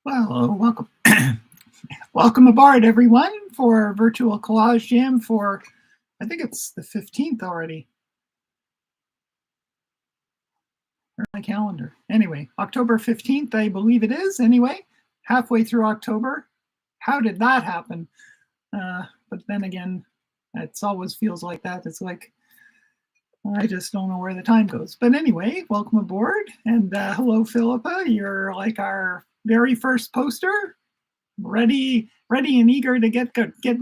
Well, welcome. Welcome aboard, everyone, for virtual collage jam for, I think it's the 15th already. Or my calendar. Anyway, October 15th, I believe it is. Anyway, halfway through October. How did that happen? But then again, it always feels like that. It's like, I just don't know where the time goes. But anyway, welcome aboard. And hello, Philippa. You're like our very first poster. Ready and eager to get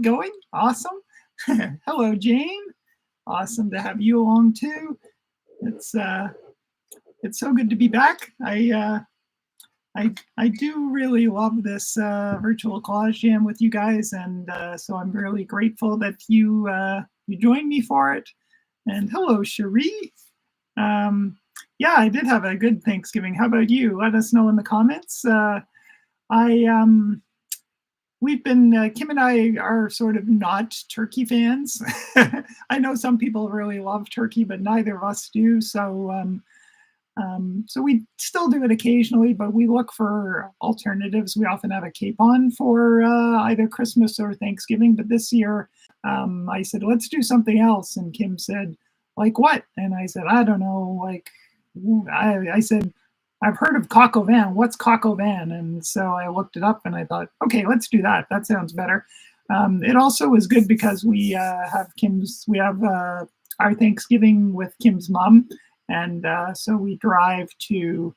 going. Awesome. Hello, Jane. Awesome to have you along too. It's so good to be back. I do really love this virtual collage jam with you guys, and so I'm really grateful that you joined me for it. And hello, Cherie. Yeah, I did have a good Thanksgiving. How about you? Let us know in the comments. We've been, Kim and I are sort of not turkey fans. I know some people really love turkey, but neither of us do. So we still do it occasionally, but we look for alternatives. We often have a capon for either Christmas or Thanksgiving. But this year, I said, let's do something else. And Kim said, like what? And I said, I don't know. Like, I said, I've heard of coq au vin. What's coq au vin? And so I looked it up and I thought, okay, let's do that. That sounds better. It also was good because we have our Thanksgiving with Kim's mom. And so we drive to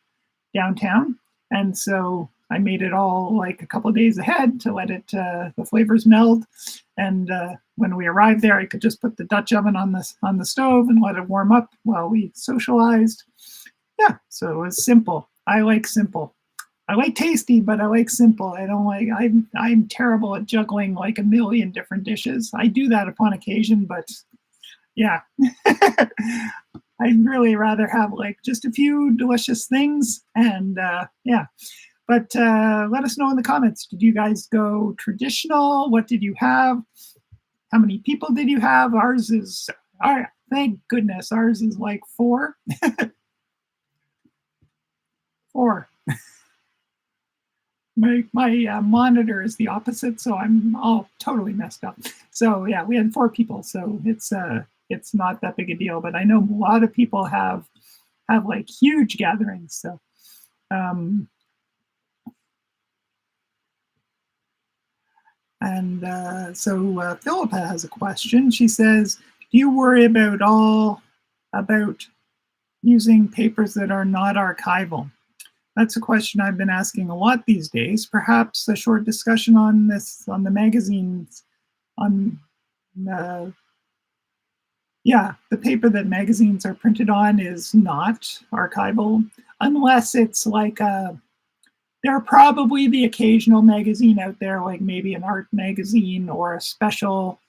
downtown. And so I made it all like a couple of days ahead to let it, the flavors meld. And when we arrived there, I could just put the Dutch oven on the stove and let it warm up while we socialized. Yeah, so it was simple. I like simple. I like tasty, but I like simple. I don't like, I'm terrible at juggling like a million different dishes. I do that upon occasion, but yeah. I'd really rather have like just a few delicious things, and yeah. But let us know in the comments. Did you guys go traditional? What did you have? How many people did you have? Ours is, thank goodness, ours is like 4. 4. My monitor is the opposite, so I'm all totally messed up. So yeah, we had 4 people, so it's not that big a deal. But I know a lot of people have like huge gatherings. So so Philippa has a question. She says, do you worry about using papers that are not archival? That's a question I've been asking a lot these days. Perhaps a short discussion on this, on the magazines, the paper that magazines are printed on is not archival, unless it's like there are probably the occasional magazine out there, like maybe an art magazine or a special,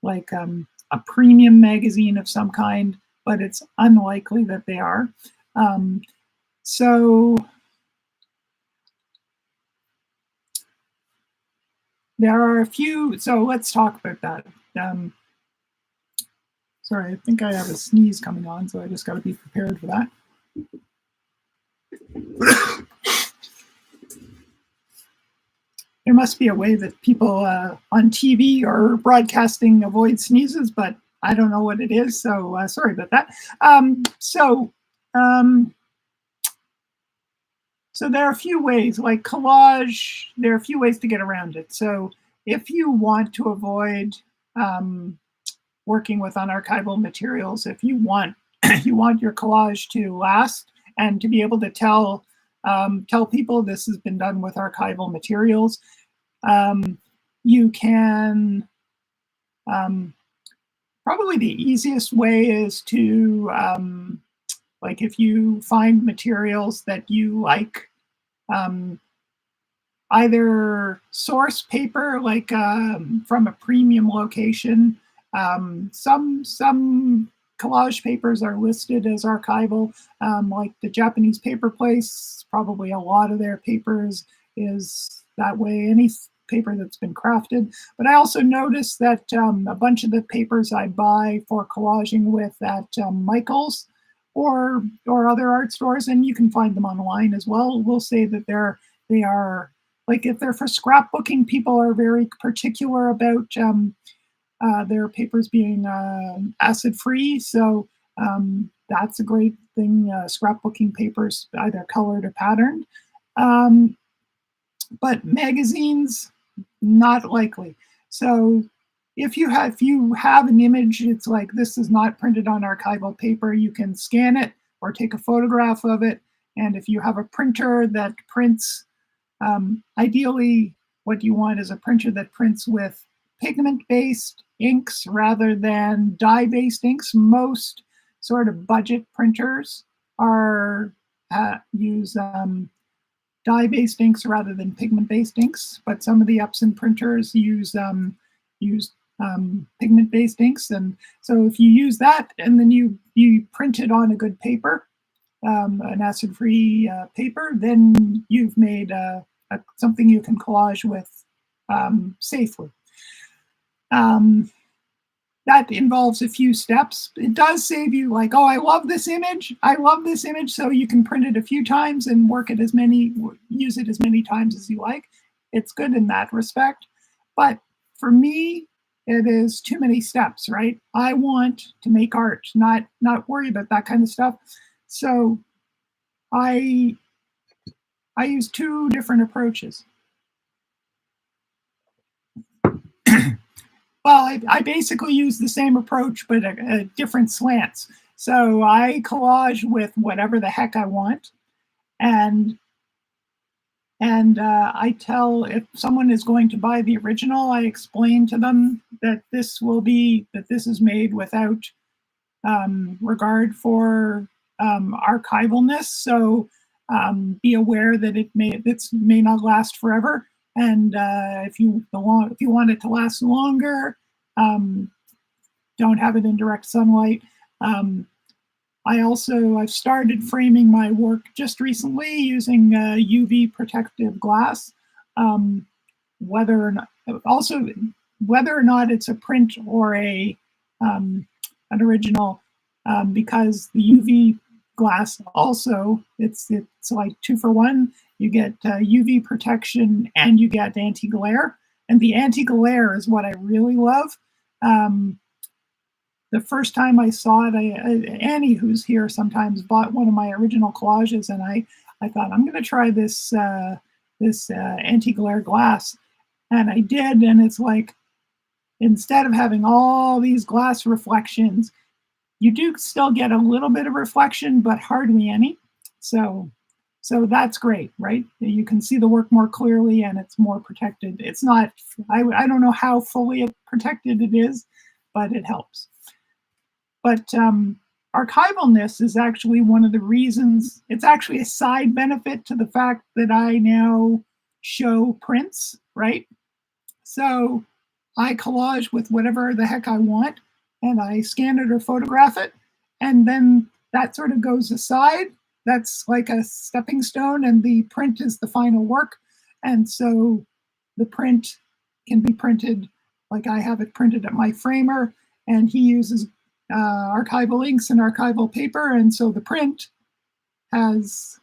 like a premium magazine of some kind, but it's unlikely that they are. So there are a few, so let's talk about that. Sorry, I think I have a sneeze coming on, so I just got to be prepared for that. There must be a way that people on TV or broadcasting avoid sneezes, but I don't know what it is, so sorry about that. So there are a few ways, like collage, there are a few ways to get around it. So if you want to avoid working with unarchival materials, if you want your collage to last and to be able to tell people this has been done with archival materials, you can, probably the easiest way is to, like if you find materials that you like, either source paper, like from a premium location. Some collage papers are listed as archival, like the Japanese Paper Place, probably a lot of their papers is that way, any paper that's been crafted. But I also noticed that a bunch of the papers I buy for collaging with at Michael's or other art stores, and you can find them online as well, will say that they are like if they're for scrapbooking, people are very particular about their papers being acid free. So that's a great thing. Scrapbooking papers, either colored or patterned. Um, but magazines, not likely. So if you have an image, it's like this is not printed on archival paper, you can scan it or take a photograph of it. And if you have a printer that prints, ideally what you want is a printer that prints with pigment-based inks rather than dye-based inks. Most sort of budget printers are use dye-based inks rather than pigment-based inks, but some of the Epson printers use pigment-based inks. And so if you use that and then you print it on a good paper, an acid-free paper, then you've made something you can collage with safely. That involves a few steps. It does save you like, oh, I love this image. I love this image. So you can print it a few times and use it as many times as you like. It's good in that respect. But for me, it is too many steps, right? I want to make art, not worry about that kind of stuff. So I use two different approaches. Well, I basically use the same approach, but a different slants. So I collage with whatever the heck I want. And I tell, if someone is going to buy the original, I explain to them that this is made without regard for archivalness. So be aware that it may not last forever. And if you want it to last longer, don't have it in direct sunlight. I've started framing my work just recently using UV protective glass. Whether or not it's a print or an original, because the UV glass also, it's like 2 for 1. You get UV protection and you get anti-glare. And the anti-glare is what I really love. The first time I saw it, Annie, who's here sometimes, bought one of my original collages, and I thought, I'm going to try this anti-glare glass. And I did, and it's like, instead of having all these glass reflections, you do still get a little bit of reflection, but hardly any. So that's great, right? You can see the work more clearly and it's more protected. It's not, I don't know how fully protected it is, but it helps. But archivalness is actually one of the reasons. It's actually a side benefit to the fact that I now show prints, right? So I collage with whatever the heck I want, and I scan it or photograph it, and then that sort of goes aside. That's like a stepping stone, and the print is the final work. And so the print can be printed, like I have it printed at my framer, and he uses archival inks and archival paper, and so the print has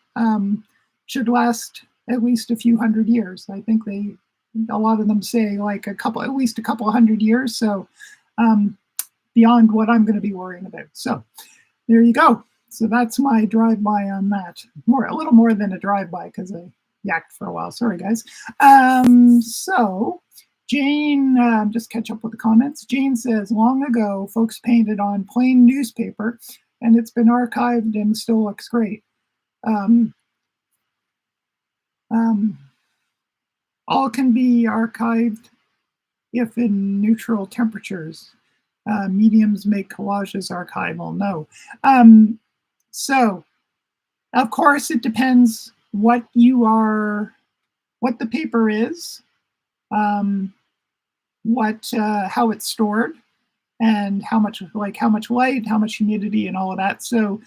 should last at least a few hundred years. I think a lot of them say like at least a couple of hundred years. So beyond what I'm going to be worrying about. So there you go. So that's my drive-by on that. A little more than a drive-by because I yacked for a while. Sorry, guys. So Jane, just catch up with the comments. Jane says, long ago, folks painted on plain newspaper, and it's been archived and still looks great. All can be archived if in neutral temperatures. Mediums make collages archival. No. So, of course, it depends what the paper is, how it's stored, and how much light, how much humidity, and all of that. So,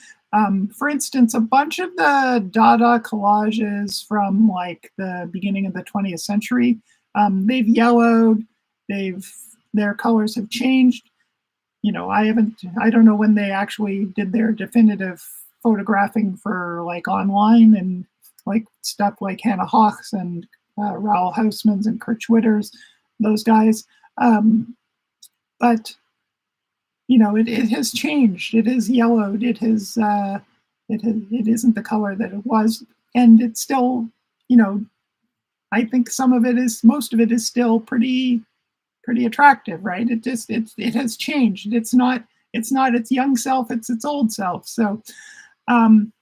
for instance, a bunch of the Dada collages from like the beginning of the 20th century, they've yellowed, their colors have changed. You know, I don't know when they actually did their definitive photographing for like online and like stuff like Hannah Hawks and Raoul Hausmann's and Kirchwitter's, those guys. But it has changed. It is yellowed. It isn't the color that it was, and it's still, I think most of it is still pretty attractive, right? It has changed. It's not its young self, it's its old self. So, and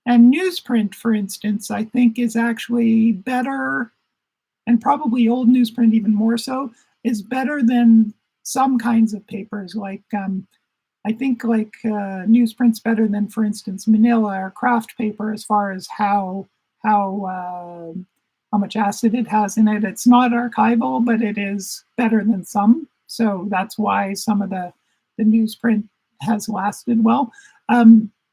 newsprint, for instance, I think is actually better, and probably old newsprint even more so, is better than some kinds of papers. Like I think newsprint's better than, for instance, manila or craft paper as far as how much acid it has in it. It's not archival, but it is better than some. So that's why some of the newsprint has lasted well.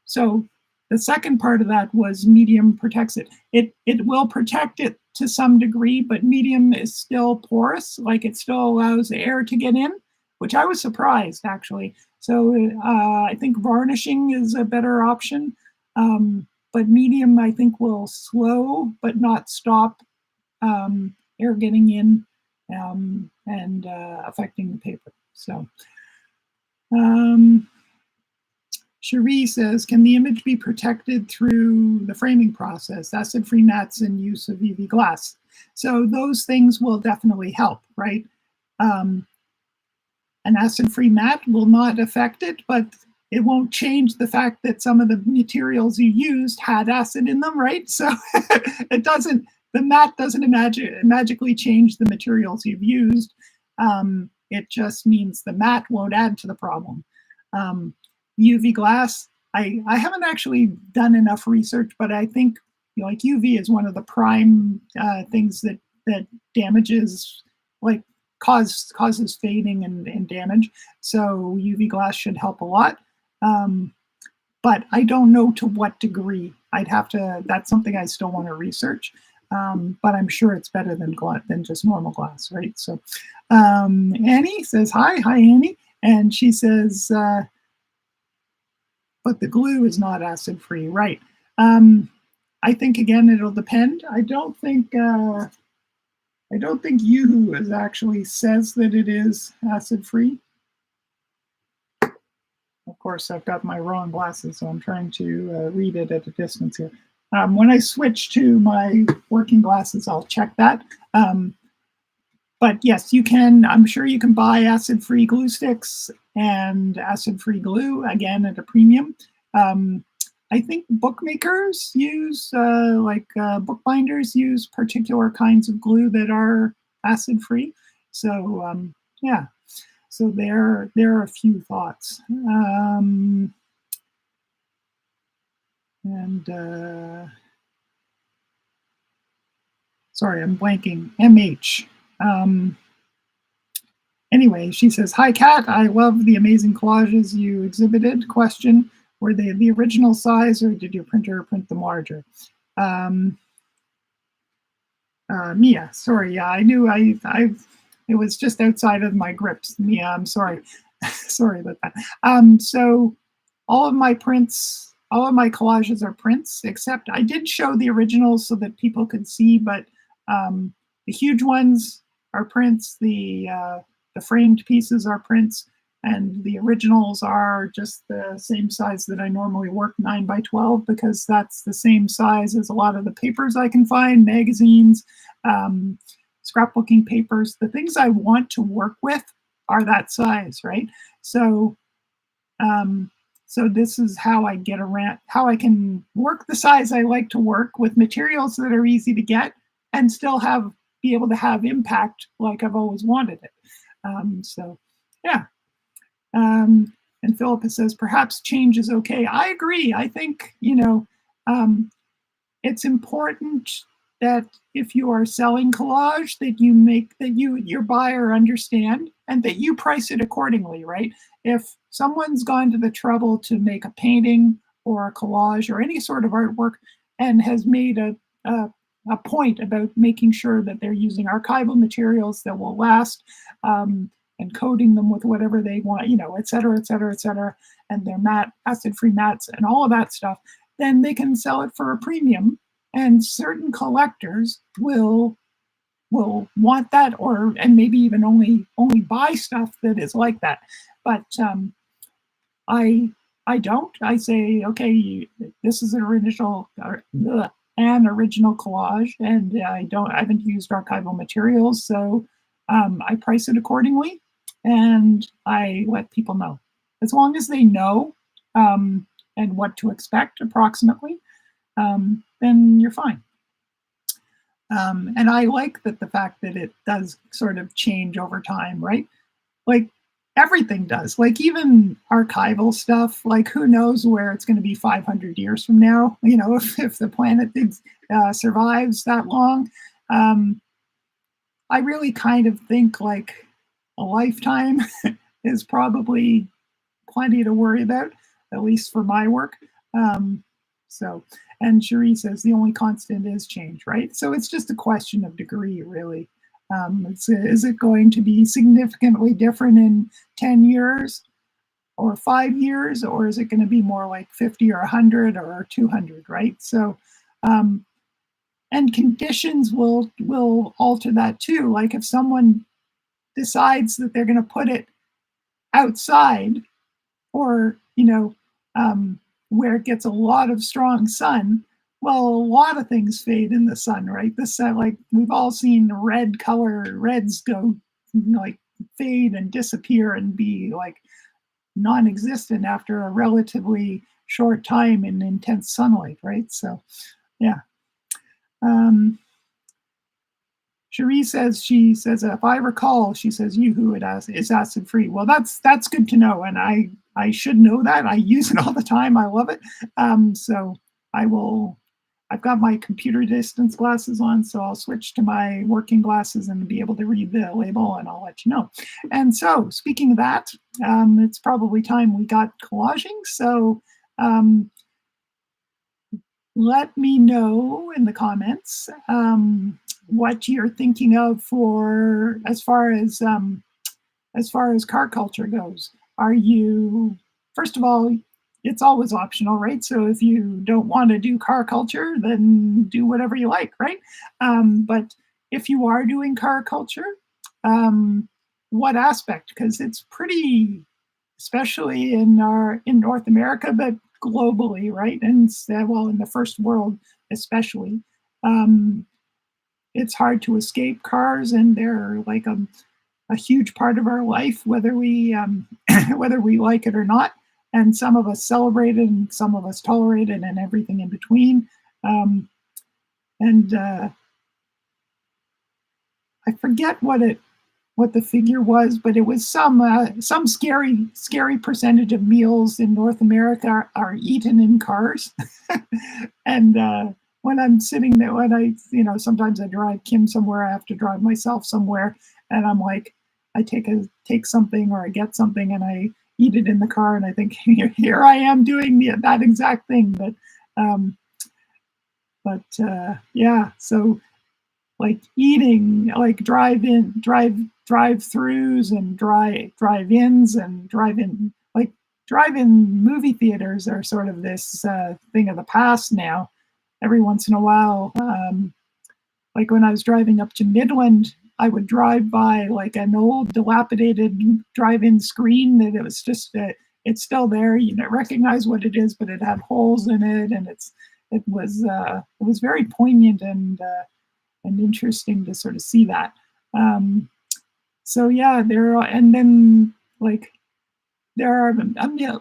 So the second part of that was medium protects it. It will protect it to some degree, but medium is still porous, like it still allows air to get in, which I was surprised, actually. So I think varnishing is a better option, but medium, I think, will slow but not stop air getting in and affecting the paper. So Cherie says, can the image be protected through the framing process, acid-free mats and use of UV glass? So those things will definitely help, right? An acid-free mat will not affect it, but it won't change the fact that some of the materials you used had acid in them, right? So the mat doesn't magically change the materials you've used. It just means the mat won't add to the problem. UV glass, I haven't actually done enough research, but I think like UV is one of the prime things that damages, like causes fading and damage. So UV glass should help a lot. But I don't know to what degree. That's something I still want to research. But I'm sure it's better than just normal glass, right? So Annie says, hi Annie. And she says, but the glue is not acid-free, right? I think, again, it'll depend. I don't think Yoo-hoo actually says that it is acid-free. Of course, I've got my wrong glasses, so I'm trying to read it at a distance here. When I switch to my working glasses, I'll check that. But yes, you can. I'm sure you can buy acid-free glue sticks and acid-free glue, again, at a premium. I think bookmakers use, bookbinders use particular kinds of glue that are acid-free. So yeah, so there are a few thoughts. Sorry, I'm blanking. MH. Anyway, she says, hi, Kat. I love the amazing collages you exhibited. Question, were they the original size or did your printer print them larger? Mia, sorry. Yeah, I knew it was just outside of my grips. Mia, I'm sorry. Sorry about that. So all of my collages are prints, except I did show the originals so that people could see, but the huge ones are prints, the framed pieces are prints, and the originals are just the same size that I normally work, 9x12, because that's the same size as a lot of the papers I can find, magazines, scrapbooking papers. The things I want to work with are that size, right? So so this is how I get around, how I can work the size I like to work with materials that are easy to get and still be able to have impact like I've always wanted it. So yeah. And Philippa says, perhaps change is okay. I agree. I think, it's important that if you are selling collage, that your buyer understand and that you price it accordingly, right? If someone's gone to the trouble to make a painting or a collage or any sort of artwork and has made a point about making sure that they're using archival materials that will last, and coating them with whatever they want, et cetera, et cetera, et cetera, and they're acid-free mats and all of that stuff, then they can sell it for a premium. And certain collectors will will want that, or and maybe even only buy stuff that is like that. But I I don't. I say, okay, this is an original collage, and I haven't used archival materials, so I price it accordingly, and I let people know. As long as they know and what to expect approximately, then you're fine. And I like that the fact that it does sort of change over time, right? Like everything does, like even archival stuff, like who knows where it's going to be 500 years from now, if the planet survives that long. Um, I really kind of think like a lifetime is probably plenty to worry about, at least for my work. Um, so, and Cherie says the only constant is change, right? So it's just a question of degree, really. Is it going to be significantly different in 10 years or 5 years, or is it going to be more like 50 or 100 or 200, right? So, and conditions will alter that too. Like if someone decides that they're going to put it outside, or where it gets a lot of strong sun, well, a lot of things fade in the sun, right? The sun, like we've all seen reds go like fade and disappear and be like non-existent after a relatively short time in intense sunlight, right? So yeah. um Cherie says, if I recall, she says Yoo-hoo is acid free. Well, that's good to know, and I should know that. I use it all the time. I love it. So I will. I've got my computer distance glasses on, so I'll switch to my working glasses and be able to read the label, and I'll let you know. And so, speaking of that, it's probably time we got collaging. So let me know in the comments what you're thinking of for as far as CarCulture goes. Are you, first of all, it's always optional, right? So if you don't want to do CarCulture, then do whatever you like, right? But if you are doing CarCulture, what aspect? Because it's pretty, especially in North America, but globally, right? And well, in the first world especially, it's hard to escape cars, and they're like a huge part of our life, whether we whether we like it or not. And some of us celebrate it, and some of us tolerate it, and everything in between. And I forget what the figure was, but it was some scary percentage of meals in North America are eaten in cars. And when I'm sitting there, sometimes I drive Kim somewhere, I have to drive myself somewhere, and I'm like, I take something, or I get something, and I eat it in the car, and I think, here I am doing that exact thing. But yeah, so like eating, like drive-throughs and drive-ins and drive-in movie theaters are sort of this thing of the past now. Every once in a while, like when I was driving up to Midland, I would drive by like an old dilapidated drive-in screen that it was just it's still there. You don't recognize what it is, but it had holes in it, and it was very poignant and interesting to sort of see that. So yeah, and then like there are,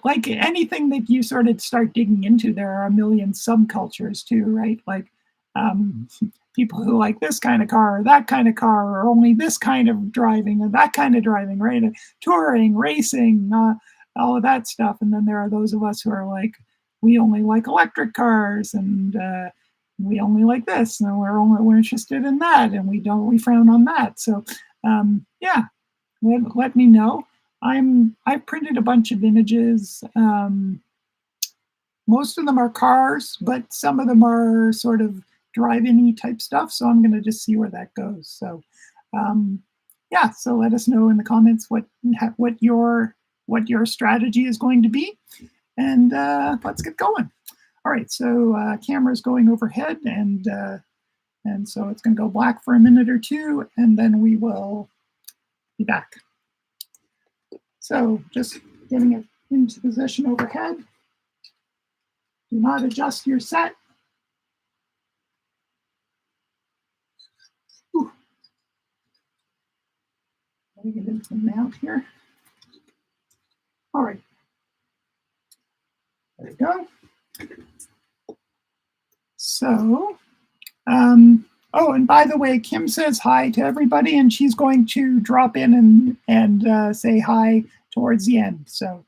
like anything that you sort of start digging into, there are a million subcultures too, right? Like people who like this kind of car or that kind of car, or only this kind of driving or that kind of driving, right? Touring, racing, all of that stuff. And then there are those of us who are like, we only like electric cars, and we only like this, and we're interested in that, and we frown on that. So yeah, let me know. I've printed a bunch of images. Most of them are cars, but some of them are sort of drive-in-y type stuff. So I'm going to just see where that goes. So yeah, so let us know in the comments what your strategy is going to be, and let's get going. All right, so camera's going overhead, and And so it's going to go black for a minute or two, and then we will be back. So just getting it into position overhead. Do not adjust your set. Ooh. Let me get into the mount here. All right. There we go. So, oh, and by the way, Kim says hi to everybody, and she's going to drop in and say hi towards the end. So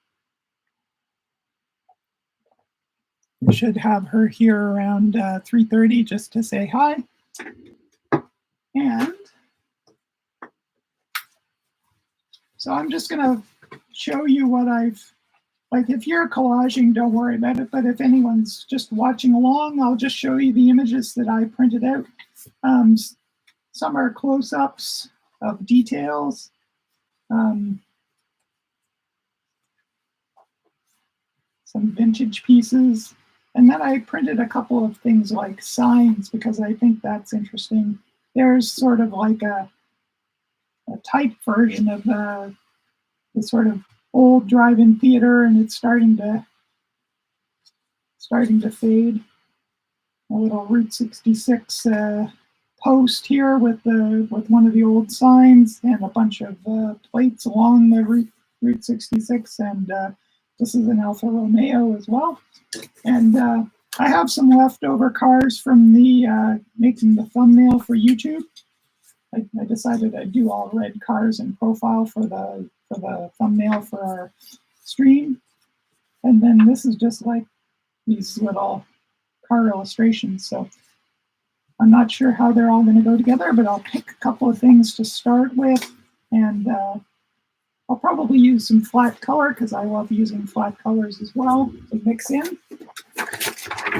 we should have her here around 3:30 just to say hi. And so I'm just going to show you what I've, like if you're collaging, don't worry about it. But if anyone's just watching along, I'll just show you the images that I printed out. Some are close-ups of details. Some vintage pieces. And then I printed a couple of things like signs because I think that's interesting. There's sort of like a type version of the sort of old drive-in theater, and it's starting to fade. A little Route 66 post here with one of the old signs and a bunch of plates along the Route 66, and this is an Alfa Romeo as well. And I have some leftover cars from the making the thumbnail for YouTube. I decided I'd do all red cars in profile for the thumbnail for our stream. And then this is just like these little car illustrations. So I'm not sure how they're all going to go together, but I'll pick a couple of things to start with. And I'll probably use some flat color because I love using flat colors as well to mix in.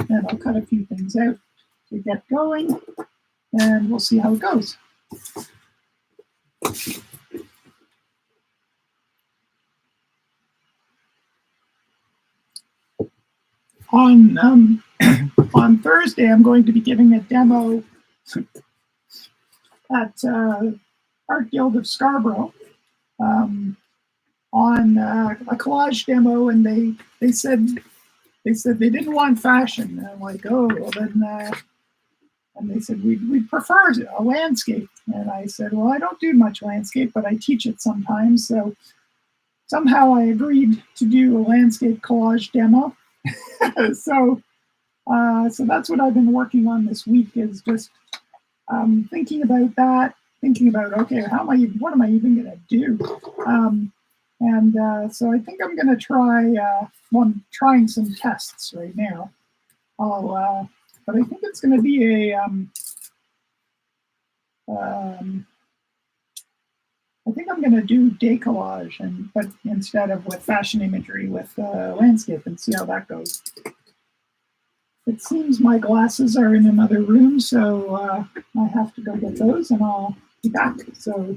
And I'll cut a few things out to get going, and we'll see how it goes. On Thursday, I'm going to be giving a demo at Art Guild of Scarborough on a collage demo, and they said they didn't want fashion. And I'm like, oh, well then. And they said, we'd prefer a landscape. And I said, well, I don't do much landscape, but I teach it sometimes. So somehow I agreed to do a landscape collage demo. So that's what I've been working on this week, is just thinking about that, thinking about, okay, what am I even going to do? So I think I'm going to try, I'm trying some tests right now. But I think it's going to be I think I'm going to do decollage, but instead of with fashion imagery, with landscape, and see how that goes. It seems my glasses are in another room, so I have to go get those, and I'll be back. So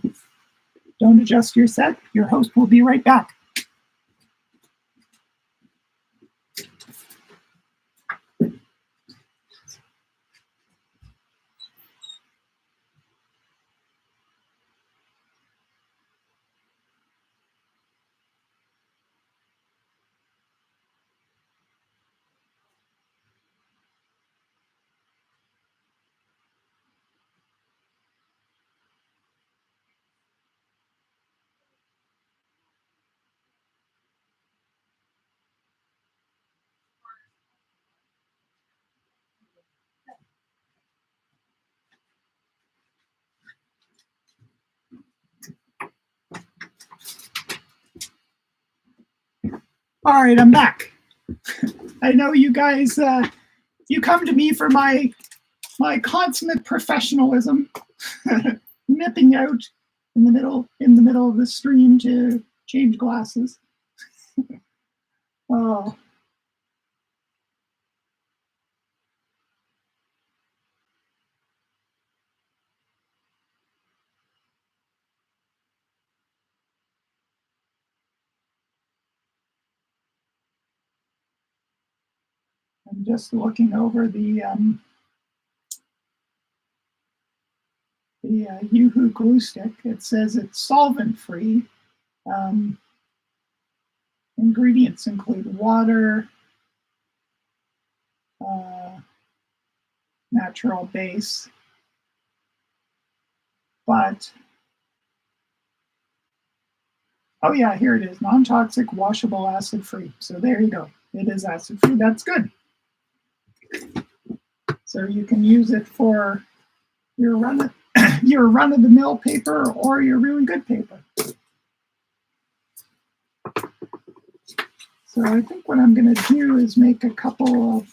don't adjust your set. Your host will be right back. All right, I'm back. I know you guys, you come to me for my consummate professionalism, nipping out in the middle of the stream to change glasses. Oh. I'm just looking over the the Yoo-hoo glue stick. It says it's solvent-free. Ingredients include water, natural base, but, oh yeah, here it is, non-toxic, washable, acid-free. So there you go. It is acid-free. That's good. So you can use it for your run-of-the-mill paper or your really good paper. So I think what I'm going to do is make a couple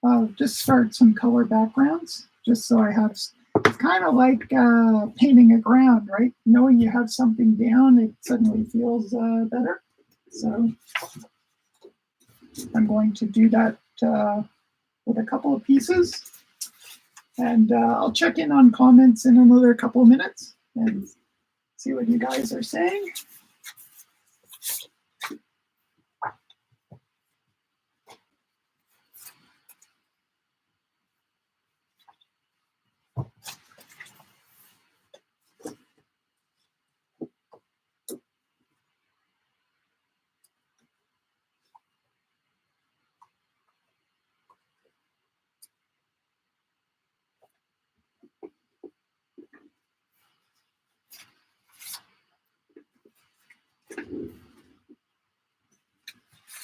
of just start some color backgrounds, just so I have, it's kind of like painting a ground, right? Knowing you have something down, it suddenly feels better. So I'm going to do that with a couple of pieces. And I'll check in on comments in another couple of minutes and see what you guys are saying.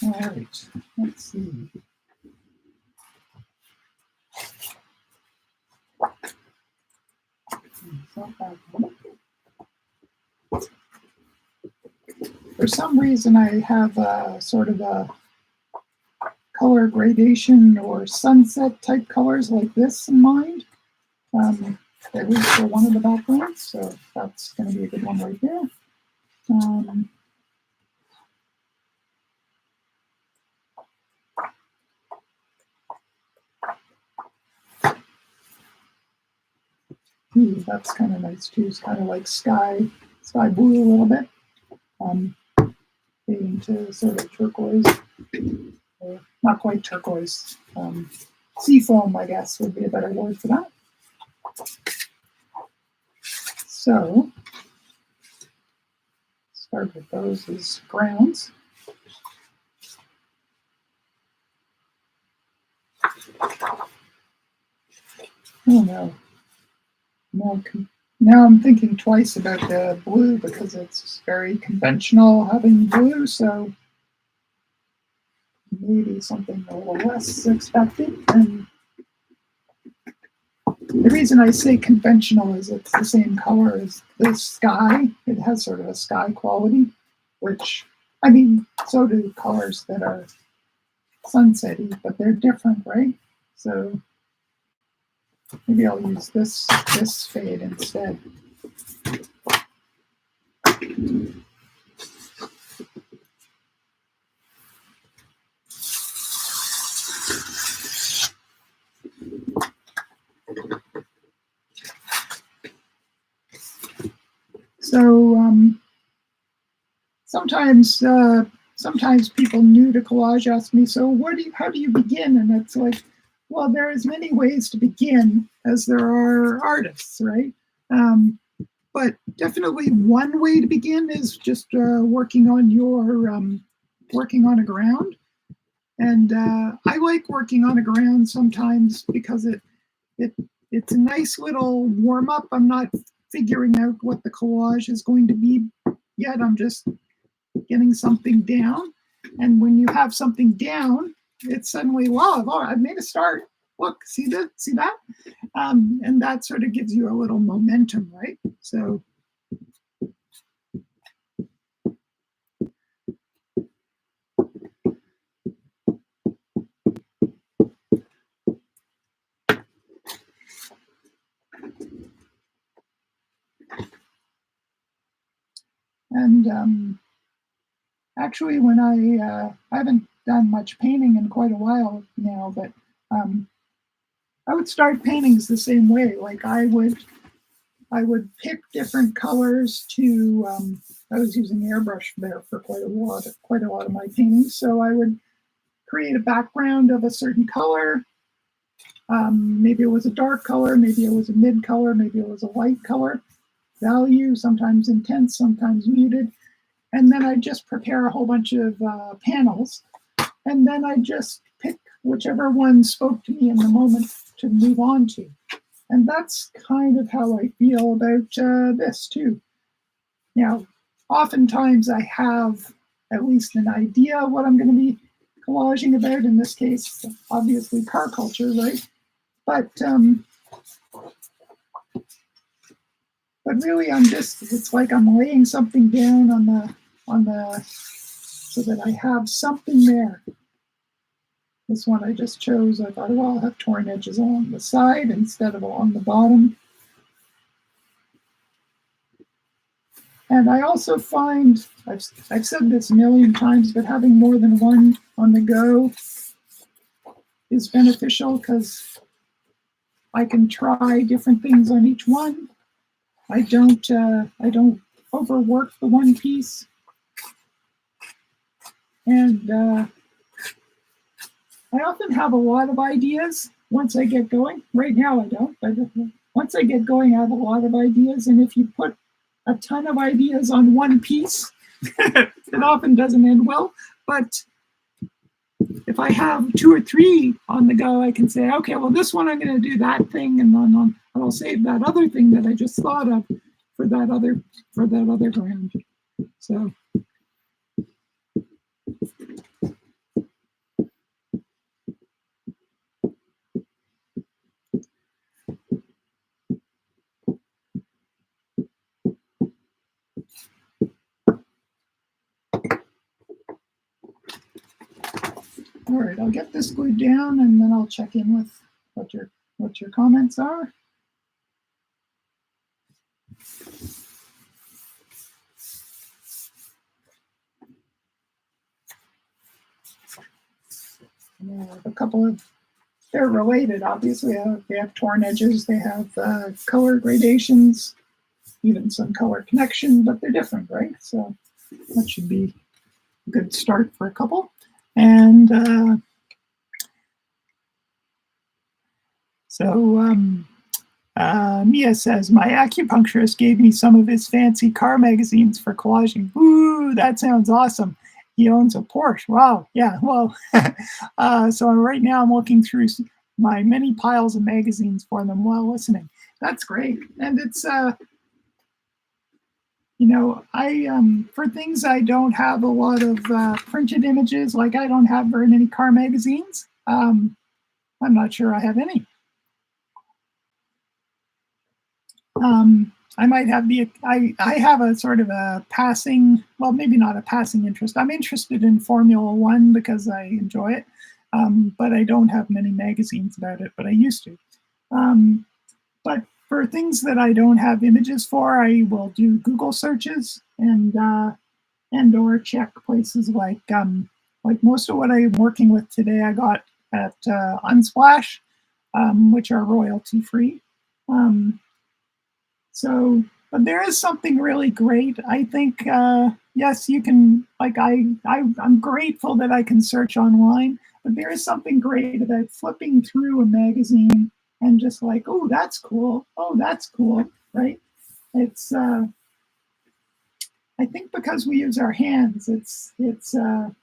All right, let's see. For some reason, I have sort of a color gradation or sunset type colors like this in mind, at least for one of the backgrounds. So that's going to be a good one right there. That's kind of nice too. It's kind of like sky blue a little bit, fading to sort of turquoise, or not quite turquoise. Seafoam, I guess, would be a better word for that. So start with those as grounds. Oh no. Now I'm thinking twice about the blue because it's very conventional having blue, so maybe something a little less expected. And the reason I say conventional is it's the same color as the sky. It has sort of a sky quality, which, I mean, so do colors that are sunsetty, but they're different, right? So maybe I'll use this fade instead. So sometimes people new to collage ask me, so how do you begin? And it's like, well, there are as many ways to begin as there are artists, right? But definitely one way to begin is just working on a ground. And I like working on a ground sometimes because it's a nice little warm up. I'm not figuring out what the collage is going to be yet. I'm just getting something down. And when you have something down, it's suddenly, wow, I've made a start. Look, see that? And that sort of gives you a little momentum, right? So and actually, when I haven't done much painting in quite a while now, but I would start paintings the same way. Like I would pick different colors to. I was using airbrush there for quite a lot of my paintings. So I would create a background of a certain color, Maybe it was a dark color, maybe it was a mid color, maybe it was a light color. Value, sometimes intense, sometimes muted. And then I just prepare a whole bunch of panels. And then I just pick whichever one spoke to me in the moment to move on to. And that's kind of how I feel about this too. Now, oftentimes I have at least an idea of what I'm going to be collaging about. In this case, obviously CarCulture, right? But really, it's like I'm laying something down on the so that I have something there. This one I just chose. I thought, well, I'll have torn edges along the side instead of along the bottom. And I also find, I've said this a million times, but having more than one on the go is beneficial because I can try different things on each one. I don't overwork the one piece. And I often have a lot of ideas once I get going. Right now I don't, but once I get going, I have a lot of ideas. And if you put a ton of ideas on one piece, it often doesn't end well. But if I have 2 or 3 on the go, I can say, okay, well, this one I'm going to do that thing, and then I'll save that other thing that I just thought of for that other round. So. All right, I'll get this glued down, and then I'll check in with what your comments are. And I have a couple of, they're related, obviously. They have torn edges, they have color gradations, even some color connection, but they're different, right? So that should be a good start for a couple. And Mia says, my acupuncturist gave me some of his fancy car magazines for collaging. Ooh, that sounds awesome. He owns a Porsche. Wow. Yeah. Well, so right now I'm looking through my many piles of magazines for them while listening. That's great. And it's, you know, for things I don't have a lot of printed images, like I don't have very many car magazines. I'm not sure I have any. I might have I have a sort of a passing, well, maybe not a passing interest. I'm interested in Formula One because I enjoy it, but I don't have many magazines about it, but I used to. But for things that I don't have images for, I will do Google searches and or check places like most of what I'm working with today I got at Unsplash, which are royalty free. So, but there is something really great. I think, yes, you can, like, I'm grateful that I can search online, but there is something great about flipping through a magazine and just like, oh, that's cool. Oh, that's cool, right? It's, I think because we use our hands, there's a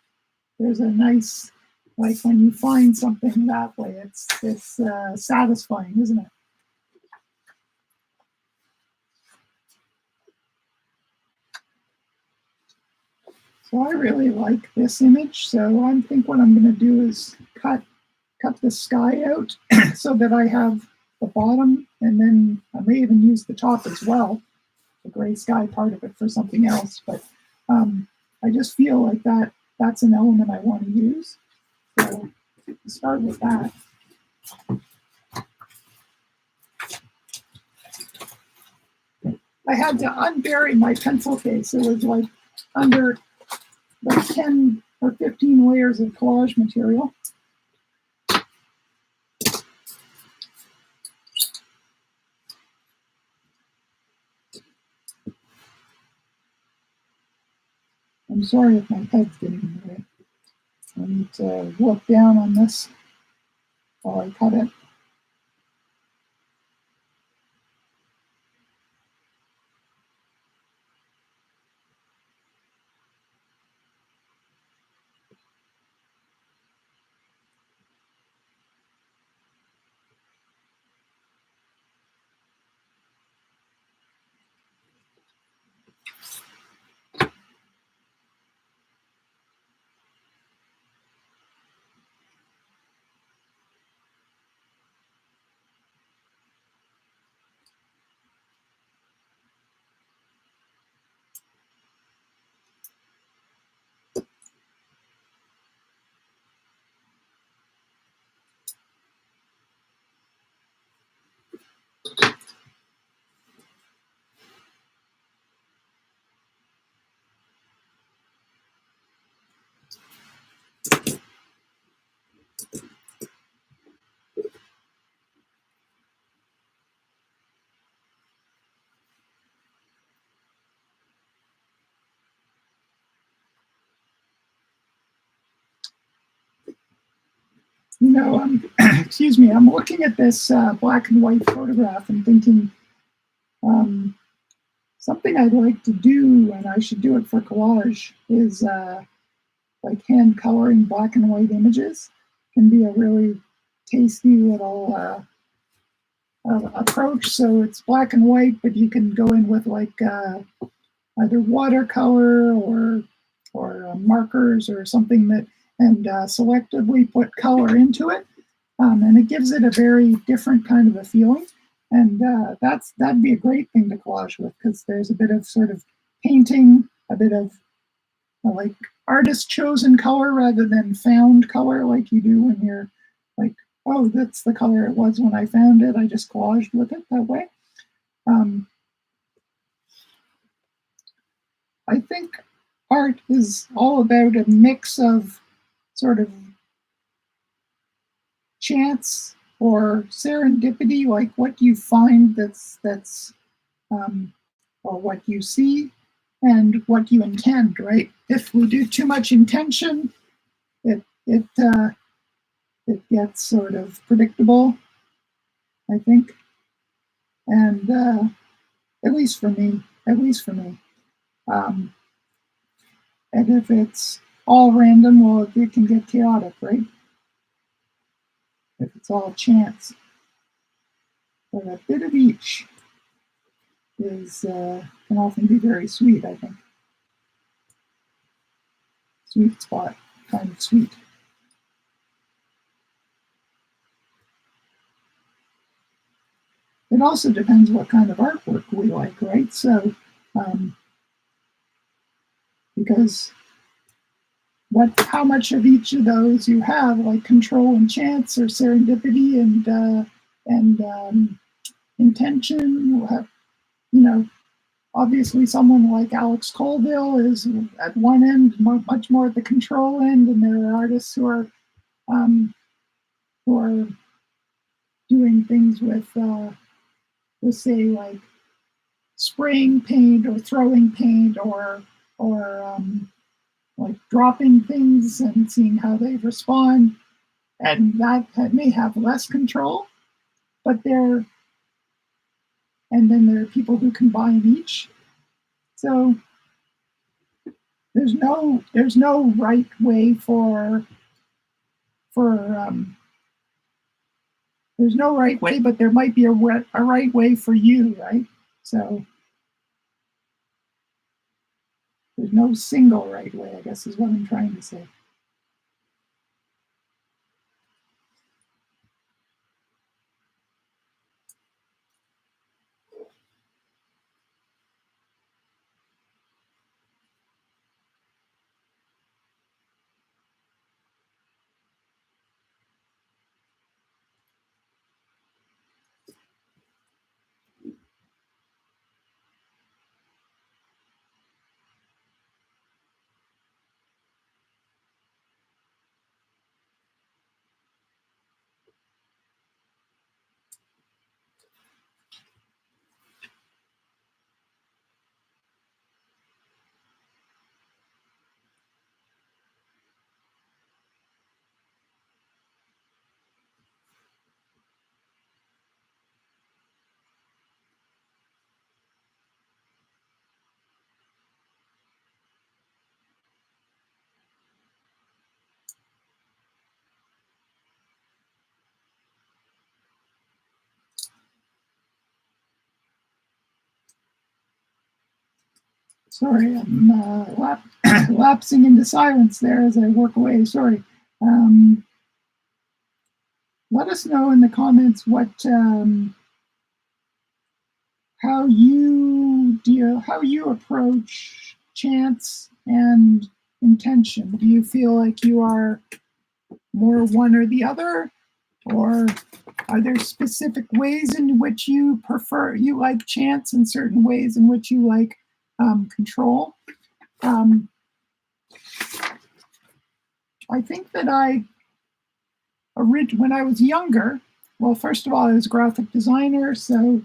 nice, like when you find something that way, it's satisfying, isn't it? So I really like this image. So I think what I'm going to do is cut the sky out so that I have the bottom, and then I may even use the top as well, the gray sky part of it for something else. But I just feel like that's an element I want to use. So I'll start with that. I had to unbury my pencil case. It was like under like 10 or 15 layers of collage material. I'm sorry if my head's getting in the way. I need to look down on this while I cut it. You know, excuse me, I'm looking at this black and white photograph and thinking um, something I'd like to do, and I should do it for collage, is like hand coloring black and white images. Can be a really tasty little approach. So it's black and white, but you can go in with like either watercolor or markers or something that, and selectively put color into it, and it gives it a very different kind of a feeling. And that'd be a great thing to collage with, because there's a bit of sort of painting, a bit of like artist chosen color rather than found color, like you do when you're like, oh, that's the color it was when I found it. I just collaged with it that way. Um, I think art is all about a mix of sort of chance or serendipity, like what you find that's or what you see, and what you intend. Right? If we do too much intention, it gets sort of predictable, I think, and at least for me, at least for me. Um, and if it's all random, well, it can get chaotic, right? If it's all chance. But a bit of each is can often be very sweet, I think. Sweet spot, kind of sweet. It also depends what kind of artwork we like, right? So, because how much of each of those you have, like control and chance, or serendipity and intention, will have, you know, obviously someone like Alex Colville is at one end, much more at the control end, and there are artists um, who are doing things with say like spraying paint or throwing paint or like dropping things and seeing how they respond, and that may have less control, but and then there are people who combine each. So there's no right way for there's no right way, but there might be a right way for you, right? So there's no single right way, I guess, is what I'm trying to say. Sorry, I'm lapsing into silence there as I work away. Sorry. Let us know in the comments what how you approach chance and intention. Do you feel like you are more one or the other, or are there specific ways in which you like chance, and certain ways in which you like control? I think that when I was younger, well, first of all, I was a graphic designer, so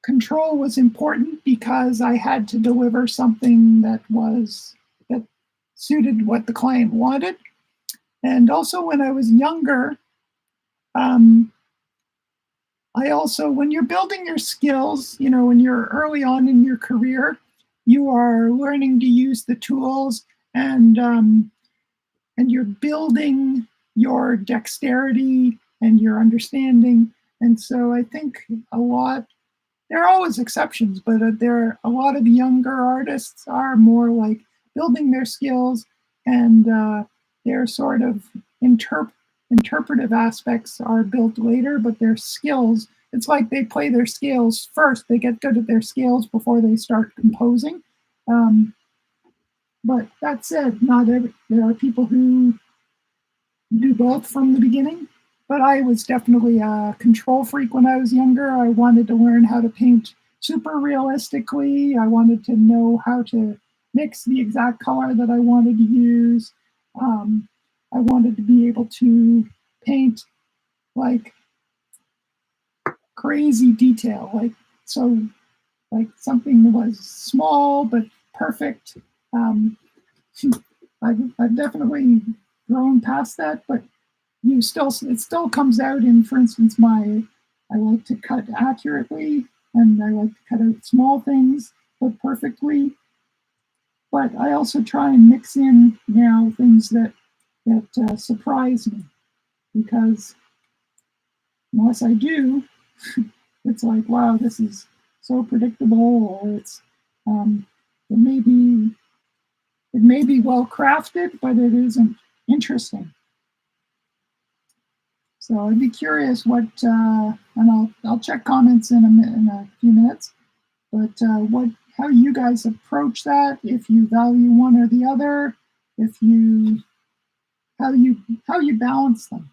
control was important because I had to deliver something that was suited what the client wanted. And also when I was younger, um, I also, when you're building your skills, you know, when you're early on in your career, you are learning to use the tools, and you're building your dexterity and your understanding. And so I think a lot, there are always exceptions, but there are a lot of younger artists are more like building their skills, and their sort of interpretive aspects are built later, but their skills, it's like they play their scales first. They get good at their scales before they start composing. Um, but that said, not every, there are people who do both from the beginning. But I was definitely a control freak when I was younger. I wanted to learn how to paint super realistically. I wanted to know how to mix the exact color that I wanted to use. Um, I wanted to be able to paint like crazy detail, like so, like something that was small but perfect. Um, I've definitely grown past that, but you still, it still comes out in, for instance, my, I like to cut accurately, and I like to cut out small things but perfectly. But I also try and mix in now things that surprise me, because unless I do, it's like, wow, this is so predictable, or it's um, it may be, it may be well crafted, but it isn't interesting. So I'd be curious what, and I'll check comments in a few minutes, but what, how you guys approach that, if you value one or the other, if you, how you, how you balance them.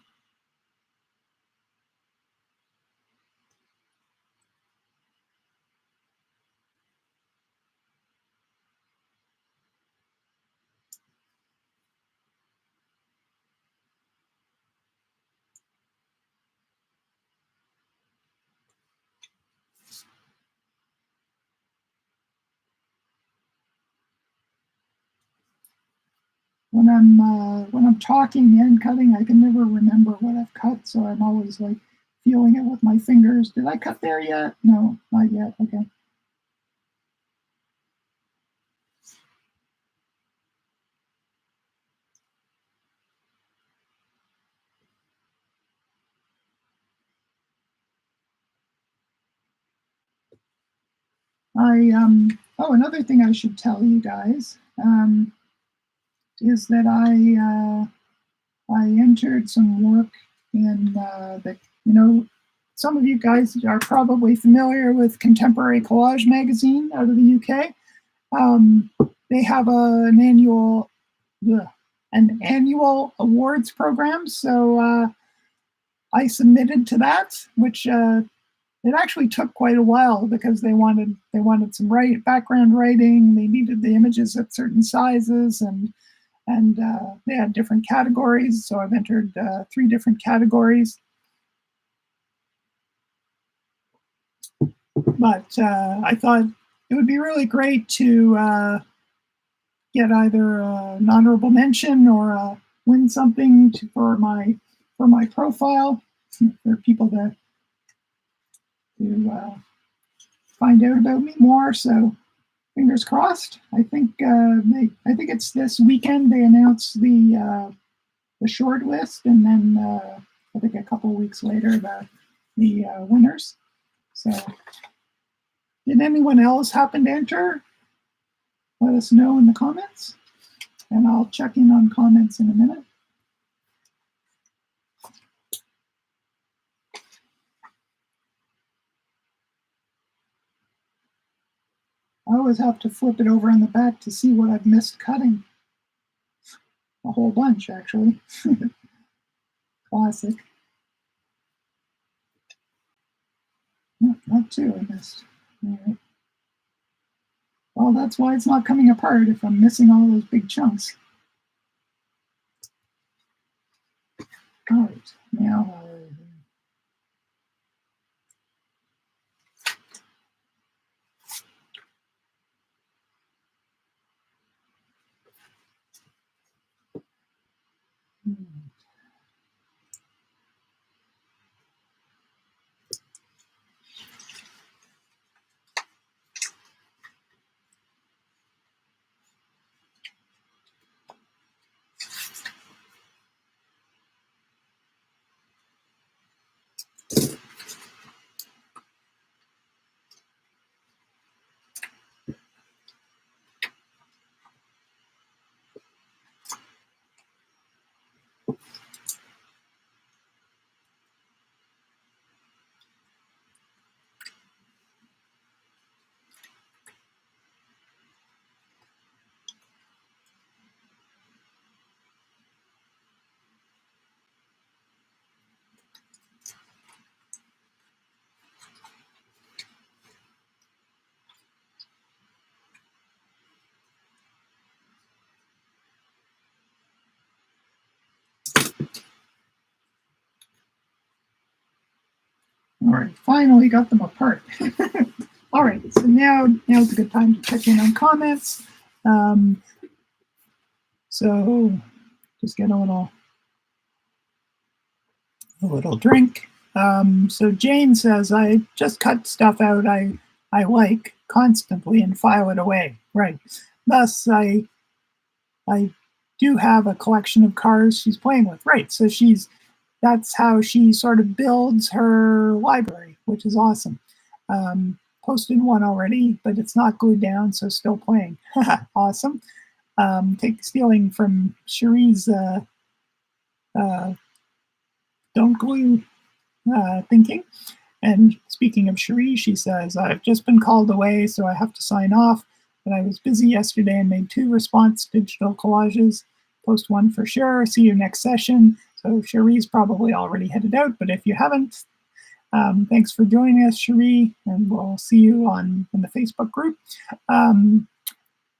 When I'm talking and cutting, I can never remember what I've cut, so I'm always like feeling it with my fingers. Did I cut there yet? No, not yet. Okay. Oh, another thing I should tell you guys is that I entered some work in the, you know, some of you guys are probably familiar with Contemporary Collage magazine out of the UK. Um, they have ugh, an annual awards program. So I submitted to that, which it actually took quite a while, because they wanted some background writing. They needed the images at certain sizes, and they had different categories. So I've entered 3 different categories. But I thought it would be really great to get either an honorable mention or win something for my profile, for people to find out about me more. So fingers crossed. I think it's this weekend they announce the short list, and then I think a couple of weeks later the winners. So, did anyone else happen to enter? Let us know in the comments, and I'll check in on comments in a minute. I always have to flip it over in the back to see what I've missed cutting. A whole bunch, actually. Classic. No, not 2 I missed. All right. Well, that's why it's not coming apart, if I'm missing all those big chunks. All right, now right, finally got them apart. All right, so now's a good time to check in on comments. So just get a little drink. So Jane says, I just cut stuff out I like constantly and file it away. Right. Thus, I do have a collection of cars she's playing with. Right. So that's how she sort of builds her library, which is awesome. Posted one already, but it's not glued down, so still playing. Awesome. Stealing from Cherie's don't glue thinking. And speaking of Cherie, she says, I've just been called away, so I have to sign off. But I was busy yesterday and made 2 response digital collages. Post one for sure. See you next session. So Cherie's probably already headed out, but if you haven't, thanks for joining us, Cherie, and we'll see you in the Facebook group.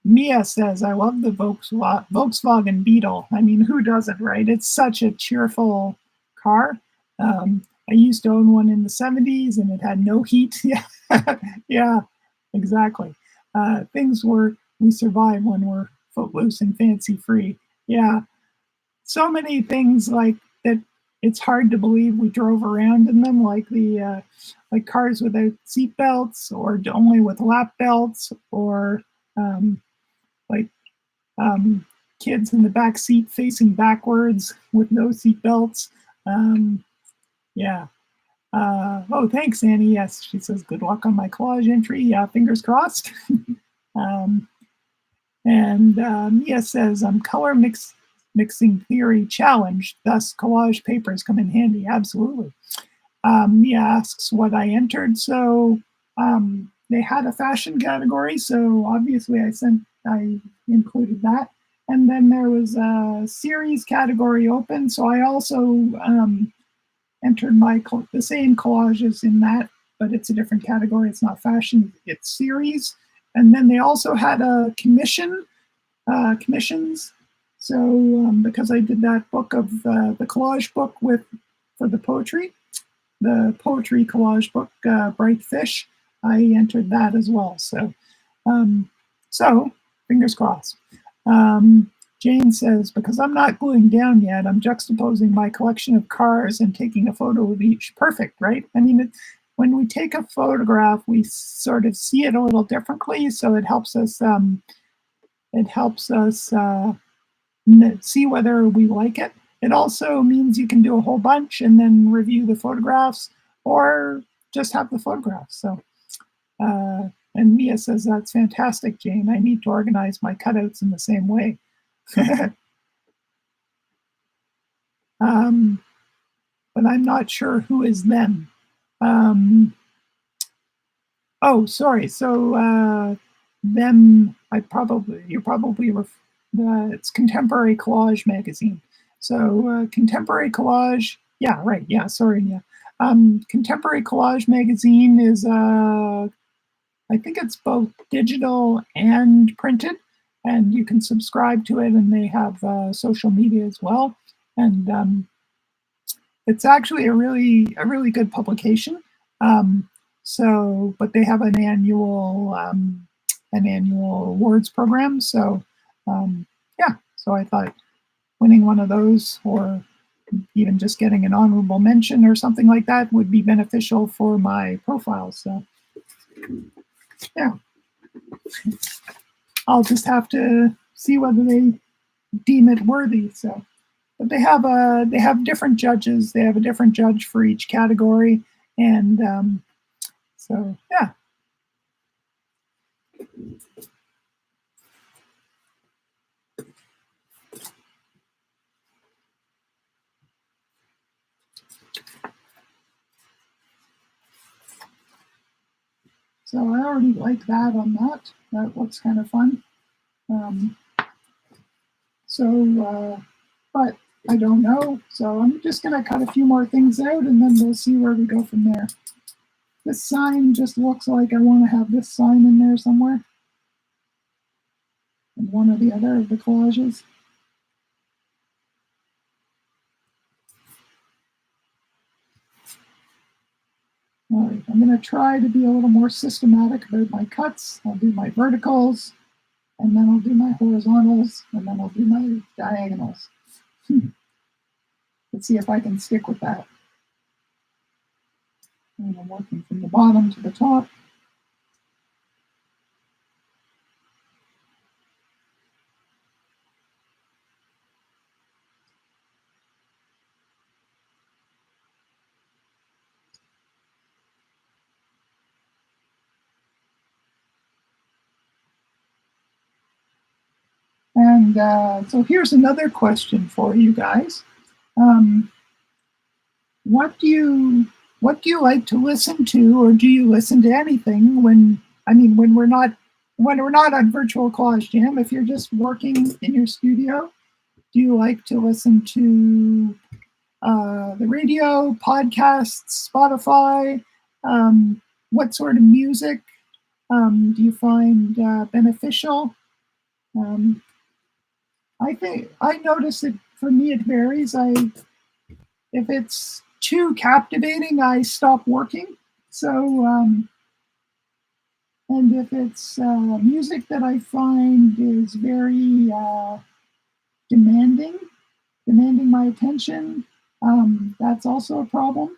Mia says, I love the Volkswagen Beetle. I mean, who doesn't, right? It's such a cheerful car. I used to own one in the 70s and it had no heat. Yeah, yeah, exactly. We survive when we're footloose and fancy free. Yeah, so many things like that. It's hard to believe we drove around in them, like like cars without seat belts, or only with lap belts, or like kids in the back seat facing backwards with no seat belts. Yeah. Oh, thanks, Annie. Yes, she says, good luck on my collage entry. Yeah, fingers crossed. Mia says, color mixing theory challenged, thus collage papers come in handy. Absolutely. Mia asks what I entered. So they had a fashion category, so obviously I included that. And then there was a series category open, so I also entered the same collages in that, but it's a different category. It's not fashion, it's series. And then they also had a commissions. So because I did that book of the collage book for the poetry collage book, Bright Fish, I entered that as well. So fingers crossed. Jane says, because I'm not gluing down yet, I'm juxtaposing my collection of cars and taking a photo of each. Perfect, right? I mean, when we take a photograph, we sort of see it a little differently, so it helps us see whether we like it. It also means you can do a whole bunch and then review the photographs, or just have the photographs. So, and Mia says, that's fantastic, Jane. I need to organize my cutouts in the same way. But I'm not sure who is them. Oh, sorry. So them, it's Contemporary Collage magazine. So Contemporary Collage, yeah, right, yeah, sorry, yeah. Contemporary Collage magazine is, I think it's both digital and printed, and you can subscribe to it, and they have social media as well. And it's actually a really good publication. But they have an annual awards program. So yeah, so I thought winning one of those, or even just getting an honorable mention or something like that, would be beneficial for my profile. So yeah, I'll just have to see whether they deem it worthy. So, but they have different judges. They have a different judge for each category, and so yeah. So I already like that on that. That looks kind of fun. But I don't know. So I'm just going to cut a few more things out, and then we'll see where we go from there. This sign just looks like I want to have this sign in there somewhere, in one or the other of the collages. All right, I'm going to try to be a little more systematic about my cuts. I'll do my verticals, and then I'll do my horizontals, and then I'll do my diagonals. Let's see if I can stick with that. And I'm working from the bottom to the top. And so here's another question for you guys. What do you like to listen to, or do you listen to anything when we're not on virtual collage jam? If you're just working in your studio, do you like to listen to the radio, podcasts, Spotify? What sort of music do you find beneficial? I notice that for me it varies. If it's too captivating, I stop working. So, and if it's music that I find is very demanding my attention, that's also a problem.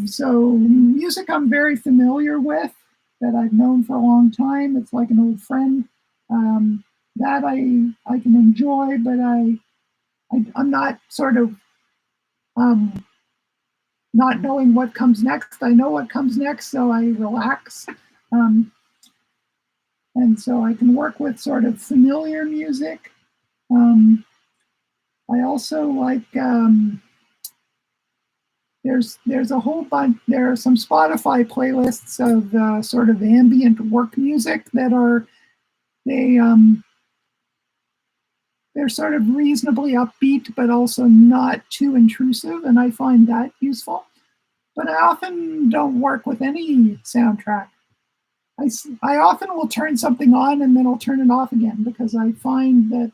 So music I'm very familiar with, that I've known for a long time. It's like an old friend. That I can enjoy, but I'm not sort of not knowing what comes next. I know what comes next, so I relax. And so I can work with sort of familiar music. I also like, there's a whole bunch, there are some Spotify playlists of sort of ambient work music that they're sort of reasonably upbeat, but also not too intrusive, and I find that useful. But I often don't work with any soundtrack. I often will turn something on and then I'll turn it off again, because I find that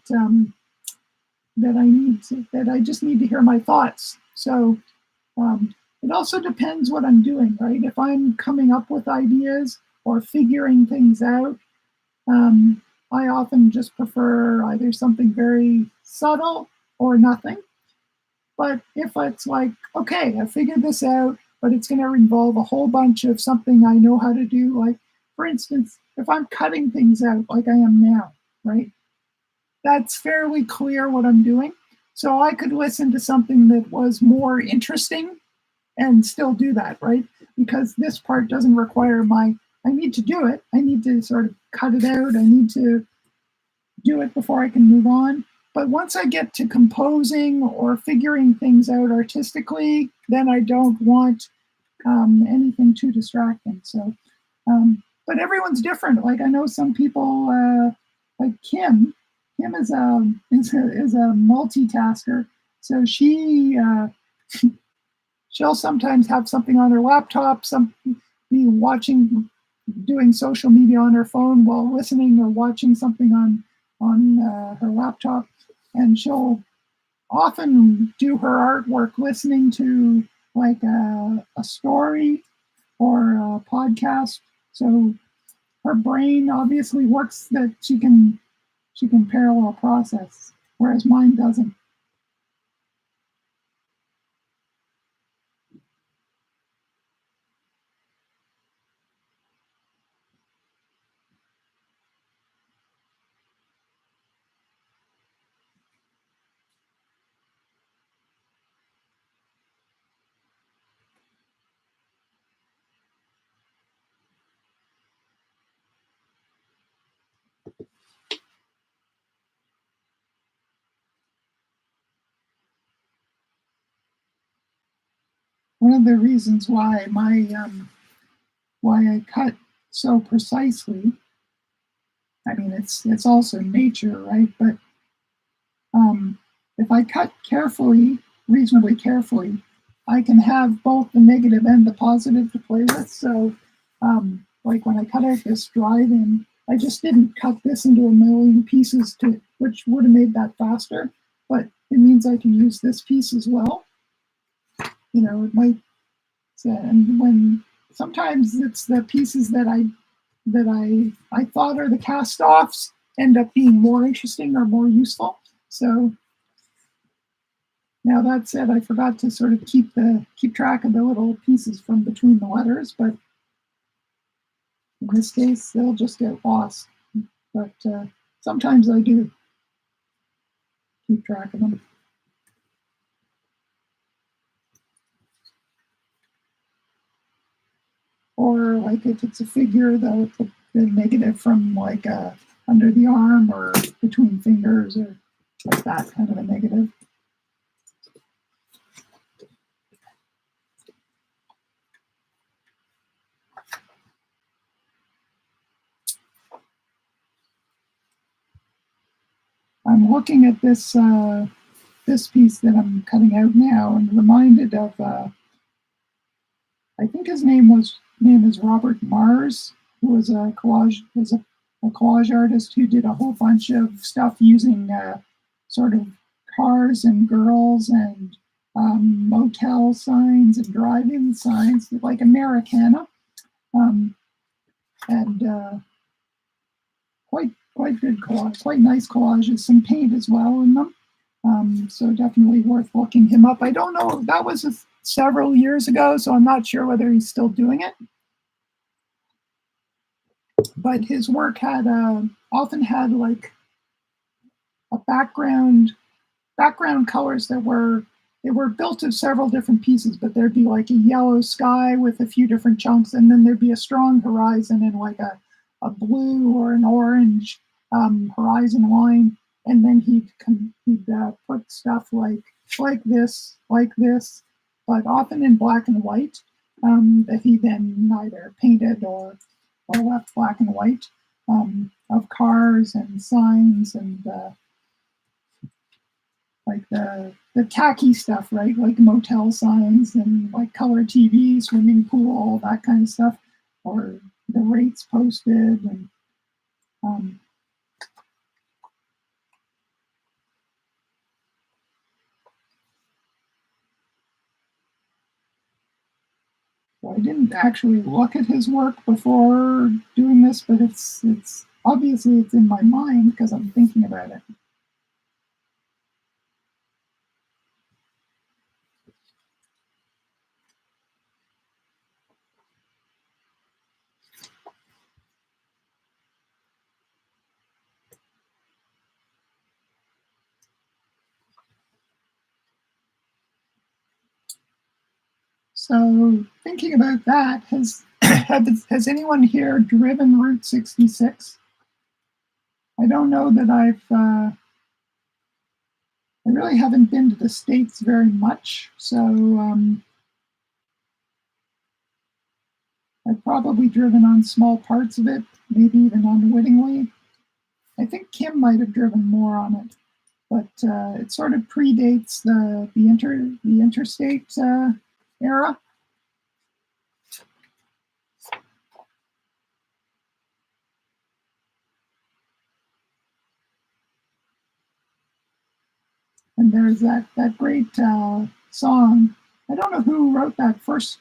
that I just need to hear my thoughts. So it also depends what I'm doing, right? If I'm coming up with ideas or figuring things out, I often just prefer either something very subtle or nothing. But if it's like, okay, I figured this out, but it's going to involve a whole bunch of something I know how to do, like, for instance, if I'm cutting things out like I am now, right? That's fairly clear what I'm doing. So I could listen to something that was more interesting and still do that, right? Because this part doesn't require I need to do it. I need to sort of cut it out. I need to do it before I can move on. But once I get to composing or figuring things out artistically, then I don't want anything too distracting. So, but everyone's different. Like, I know some people, like Kim. Kim is a multitasker. So she'll sometimes have something on her laptop, be watching, doing social media on her phone while listening or watching something on her laptop, and she'll often do her artwork listening to like a story or a podcast. So her brain obviously works that she can parallel process, whereas mine doesn't. One of the reasons why why I cut so precisely, I mean, it's also nature, right? But if I cut carefully, reasonably carefully, I can have both the negative and the positive to play with. So, like when I cut out this drive-in, I just didn't cut this into a million pieces, which would have made that faster. But it means I can use this piece as well. You know, it might. And when sometimes it's the pieces that I thought are the cast-offs end up being more interesting or more useful. So now that said, I forgot to sort of keep track of the little pieces from between the letters, but in this case, they'll just get lost. But sometimes I do keep track of them. Or like if it's a figure, they'll put the negative from like under the arm or between fingers or like that kind of a negative. I'm looking at this this piece that I'm cutting out now and reminded of I think his name is Robert Mars, who was a collage artist who did a whole bunch of stuff using sort of cars and girls and motel signs and drive-in signs, like Americana, and quite good collage, quite nice collages, some paint as well in them. So definitely worth looking him up. I don't know, that was several years ago, so I'm not sure whether he's still doing it. But his work had often had like a background colors that were built of several different pieces, but there'd be like a yellow sky with a few different chunks, and then there'd be a strong horizon and like a blue or an orange horizon line, and then he'd put stuff like this, but often in black and white, that he then either painted or left black and white, of cars and signs and like the tacky stuff, right? Like motel signs and like color TV, swimming pool, that kind of stuff, or the rates posted and so I didn't actually look at his work before doing this, but it's obviously it's in my mind because I'm thinking about it. So thinking about that, has anyone here driven Route 66? I don't know that I really haven't been to the States very much, so I've probably driven on small parts of it, maybe even unwittingly. I think Kim might have driven more on it, but it sort of predates the interstate era. And there's that great song. I don't know who wrote that first.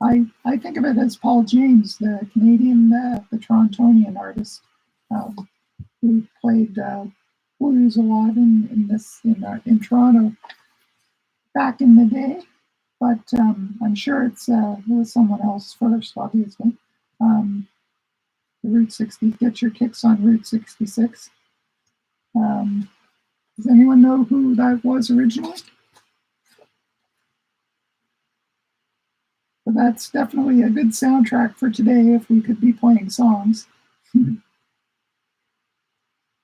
I think of it as Paul James, the Canadian, the Torontonian artist, who played blues a lot in Toronto back in the day. But I'm sure it was someone else first, obviously. Route 60, get your kicks on Route 66. Does anyone know who that was originally? But that's definitely a good soundtrack for today if we could be playing songs.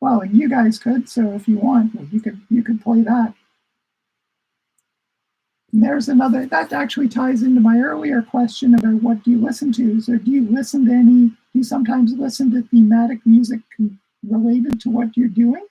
Well, and you guys could, so if you want, you could play that. And there's another, that actually ties into my earlier question about what do you listen to. So do you sometimes listen to thematic music related to what you're doing?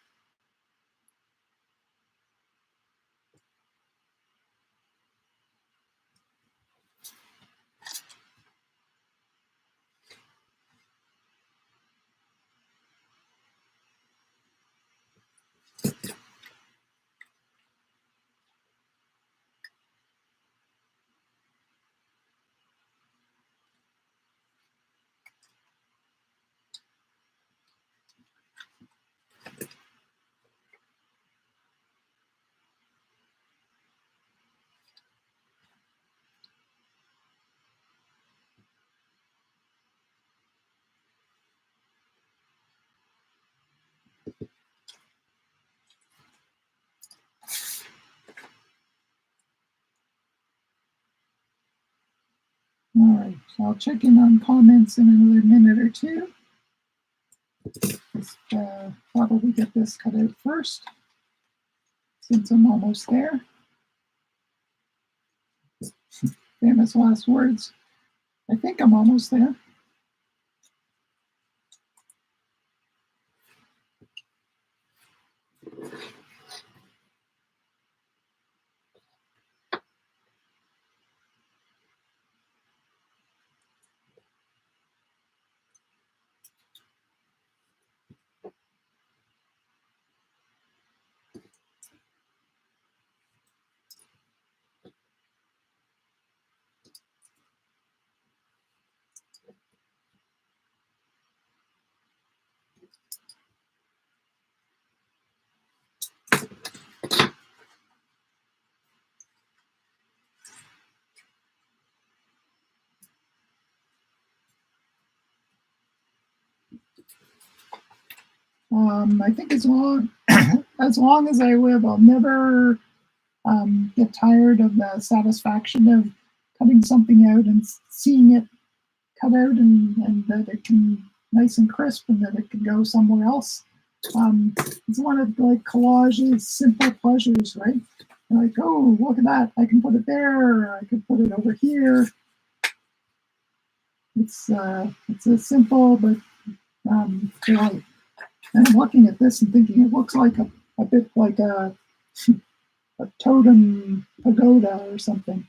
I'll check in on comments in another minute or two. Just probably get this cut out first, since I'm almost there. Famous last words. I think I'm almost there. I think as long as I live, I'll never get tired of the satisfaction of cutting something out and seeing it cut out, and that it can nice and crisp, and that it can go somewhere else. It's one of like Collage's simple pleasures, right? Like, oh, look at that! I can put it there, or I could put it over here. It's a simple but delight. And I'm looking at this and thinking it looks like a bit like a totem pagoda or something,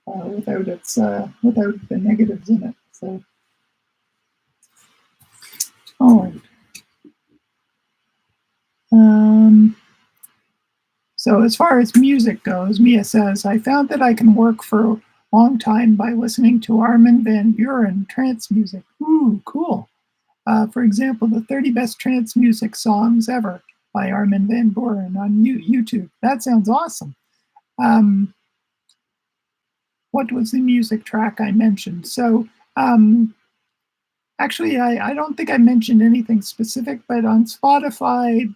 without the negatives in it. So, all right. So as far as music goes, Mia says, I found that I can work for a long time by listening to Armin van Buuren trance music. Ooh, cool. For example, the 30 best trance music songs ever by Armin van Buuren on YouTube. That sounds awesome. What was the music track I mentioned? So actually, I don't think I mentioned anything specific, but on Spotify,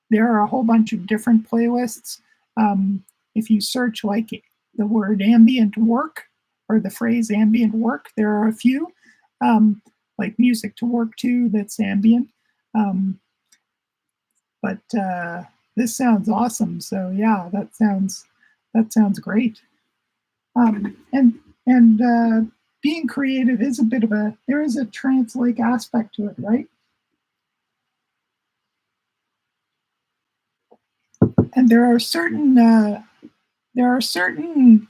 there are a whole bunch of different playlists. If you search like the word ambient work or the phrase ambient work, there are a few, like music to work to that's ambient. But this sounds awesome. So yeah, that sounds great. And being creative is a bit of there is a trance-like aspect to it, right? And there are certain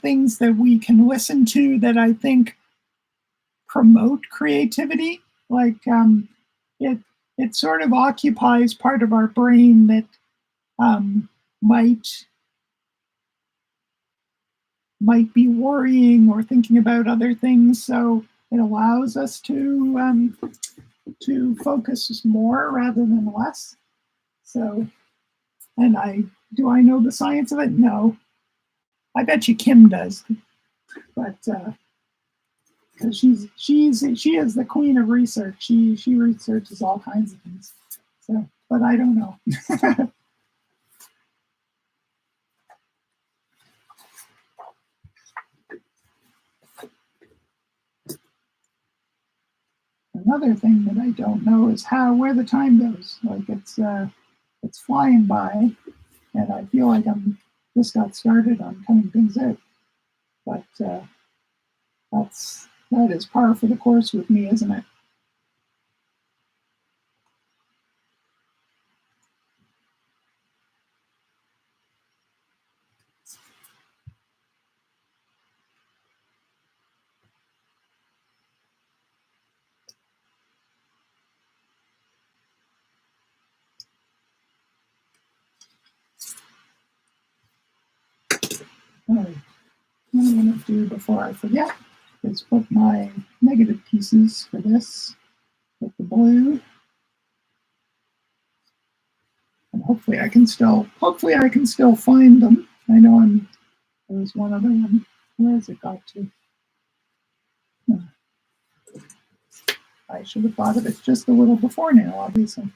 things that we can listen to that I think promote creativity. Like it sort of occupies part of our brain that might be worrying or thinking about other things. So it allows us to focus more rather than less. So, and I know the science of it? No. I bet you Kim does, but because she is the queen of research. She researches all kinds of things. So, but I don't know. Another thing that I don't know is where the time goes. Like it's flying by, and I feel like I'm just got started on cutting things out. But that is par for the course with me, isn't it? All right. What I'm going to do before I forget is put my negative pieces for this with the blue. And hopefully I can still find them. I know there's one other one. Where has it got to? I should have thought of it just a little before now, obviously.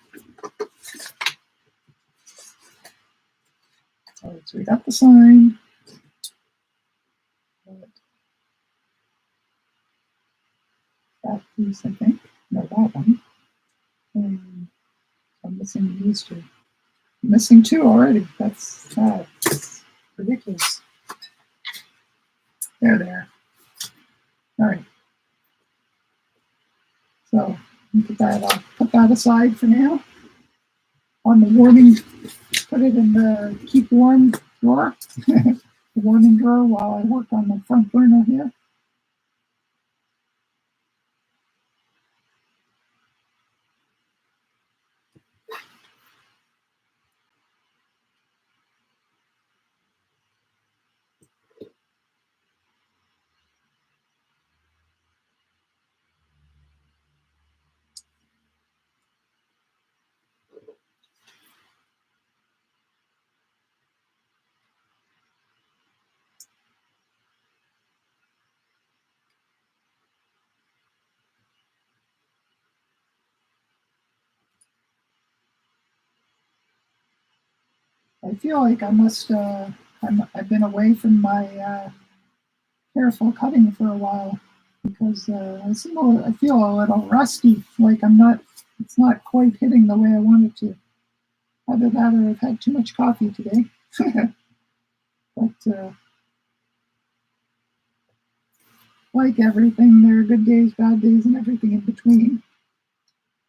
All right, so we got the sign. piece, I think. No, that one. And I'm missing these two. I'm missing two already. That's ridiculous. There. All right. So I'll put that aside for now. On the warming, put it in the keep warm drawer, the warming drawer, while I work on the front burner here. I feel like I must, I've been away from my careful cutting for a while because I feel a little rusty, like it's not quite hitting the way I want it to. Either that or I've had too much coffee today. But like everything, there are good days, bad days, and everything in between.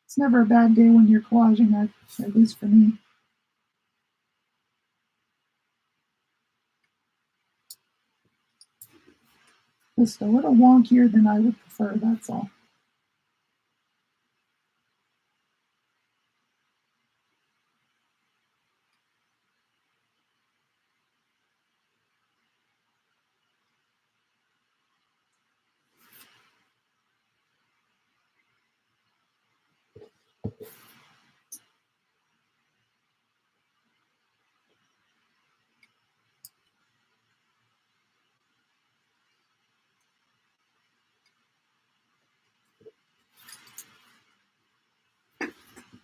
It's never a bad day when you're collaging, at least for me. Just a little wonkier than I would prefer, that's all.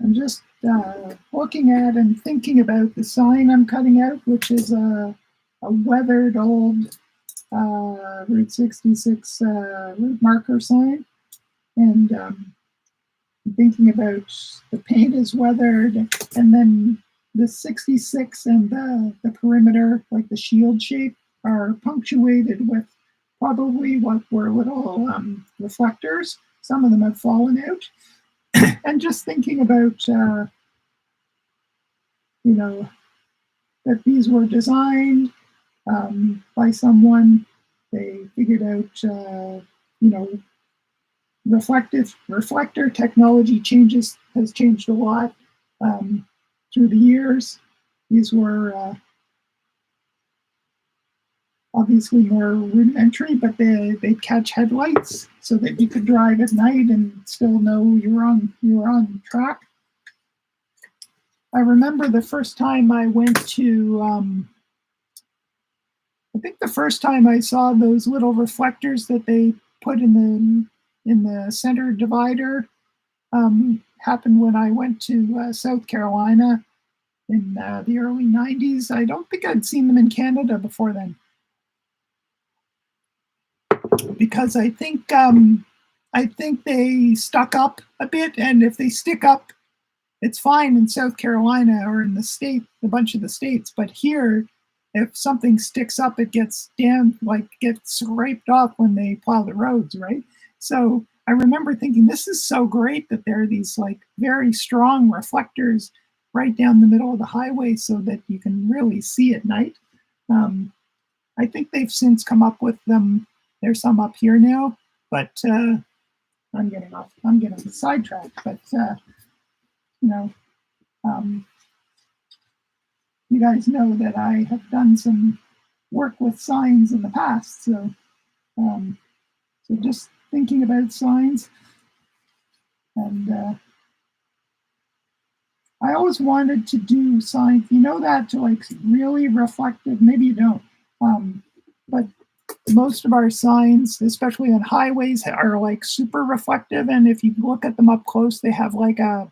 I'm just looking at and thinking about the sign I'm cutting out, which is a weathered old Route 66 route marker sign. And thinking about the paint is weathered, and then the 66 and the perimeter, like the shield shape, are punctuated with probably what were little reflectors. Some of them have fallen out. And just thinking about, that these were designed by someone. They figured out, reflector technology has changed a lot through the years. These were obviously more rudimentary, but they'd catch headlights so that you could drive at night and still know you were on track. I remember the first time I went to, I think the first time I saw those little reflectors that they put in the center divider happened when I went to South Carolina in the early 90s. I don't think I'd seen them in Canada before then, because I think they stuck up a bit, and if they stick up, it's fine in South Carolina or in a bunch of the states. But here, if something sticks up, it gets gets scraped off when they plow the roads, right? So I remember thinking, this is so great that there are these like very strong reflectors right down the middle of the highway so that you can really see at night. I think they've since come up with them. There's some up here now, but I'm getting sidetracked. But you guys know that I have done some work with signs in the past, so just thinking about signs, and I always wanted to do signs, that to like really reflective. Maybe you don't, but most of our signs, especially on highways, are like super reflective, and if you look at them up close, they have like a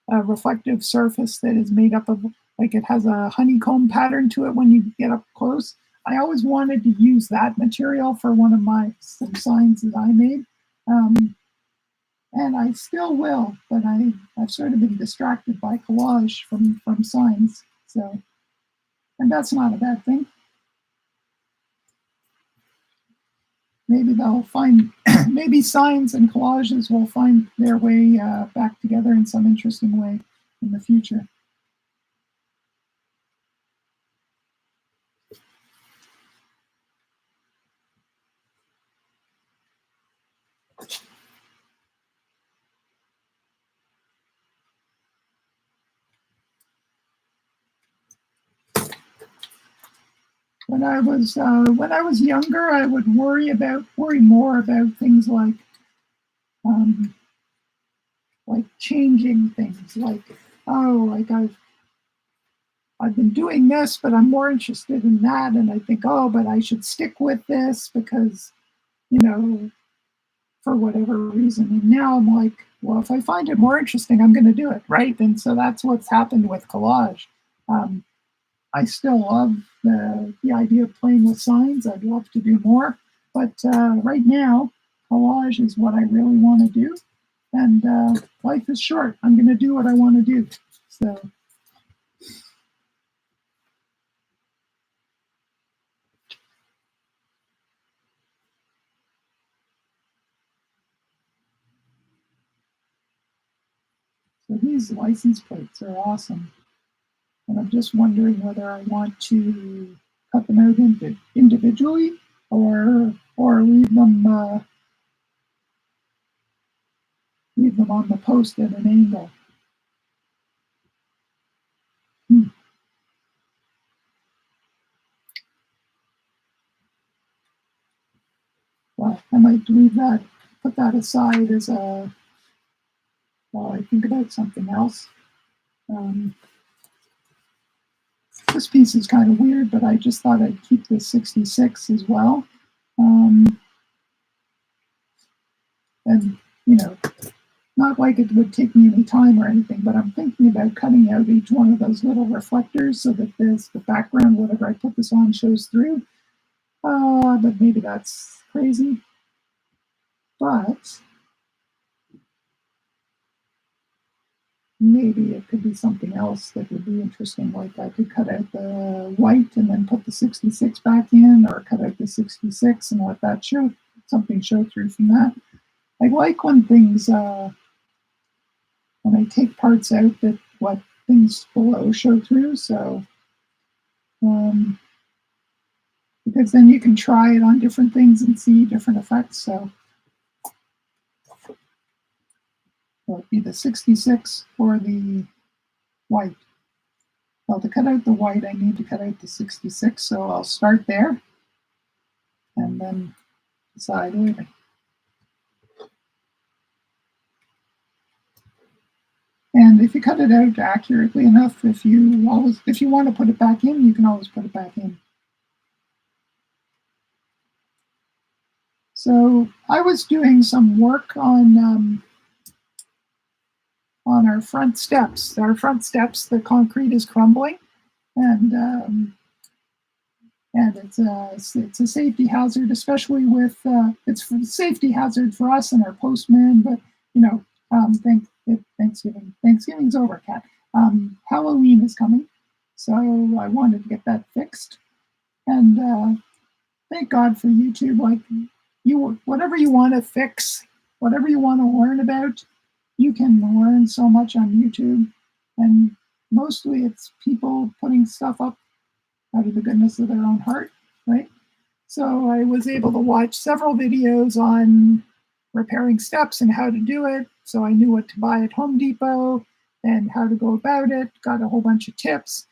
reflective surface that is made up of, like, it has a honeycomb pattern to it when you get up close. I always wanted to use that material for one of some signs that I made. and I still will, but I've sort of been distracted by collage from signs. So, and that's not a bad thing. Maybe they'll find, maybe signs and collages will find their way back together in some interesting way in the future. When I was younger, I would worry more about things like changing things, like, oh, like I've been doing this, but I'm more interested in that, and I think, oh, but I should stick with this because, you know, for whatever reason. And now I'm like, well, if I find it more interesting, I'm going to do it, right? And so that's what's happened with collage. I still love the idea of playing with signs. I'd love to do more, but right now, collage is what I really want to do. And life is short. I'm going to do what I want to do. So these license plates are awesome. And I'm just wondering whether I want to cut them out individually or leave them on the post at an angle. Well, I might leave that, put that aside as while I think about something else. This piece is kind of weird, but I just thought I'd keep the 66 as well. And, you know, not like it would take me any time or anything, but I'm thinking about cutting out each one of those little reflectors so that the background, whatever I put this on, shows through. But maybe that's crazy. But maybe it could be something else that would be interesting. Like I could cut out the white and then put the 66 back in, or cut out the 66 and let that show through from that. I like when things, when I take parts out, that what things below show through. So, because then you can try it on different things and see different effects. So it'd be the 66 or the white. Well, to cut out the white, I need to cut out the 66. So I'll start there and then decide later. And if you cut it out accurately enough, if you want to put it back in, you can always put it back in. So I was doing some work on our front steps. Our front steps, the concrete is crumbling, and it's a safety hazard, especially with it's a safety hazard for us and our postman. But you know, Thanksgiving's over, Kat. Halloween is coming, so I wanted to get that fixed. And thank God for YouTube. Like whatever you want to fix, whatever you want to learn about, you can learn so much on YouTube. And mostly it's people putting stuff up out of the goodness of their own heart, right? So I was able to watch several videos on repairing steps and how to do it. So I knew what to buy at Home Depot and how to go about it, got a whole bunch of tips.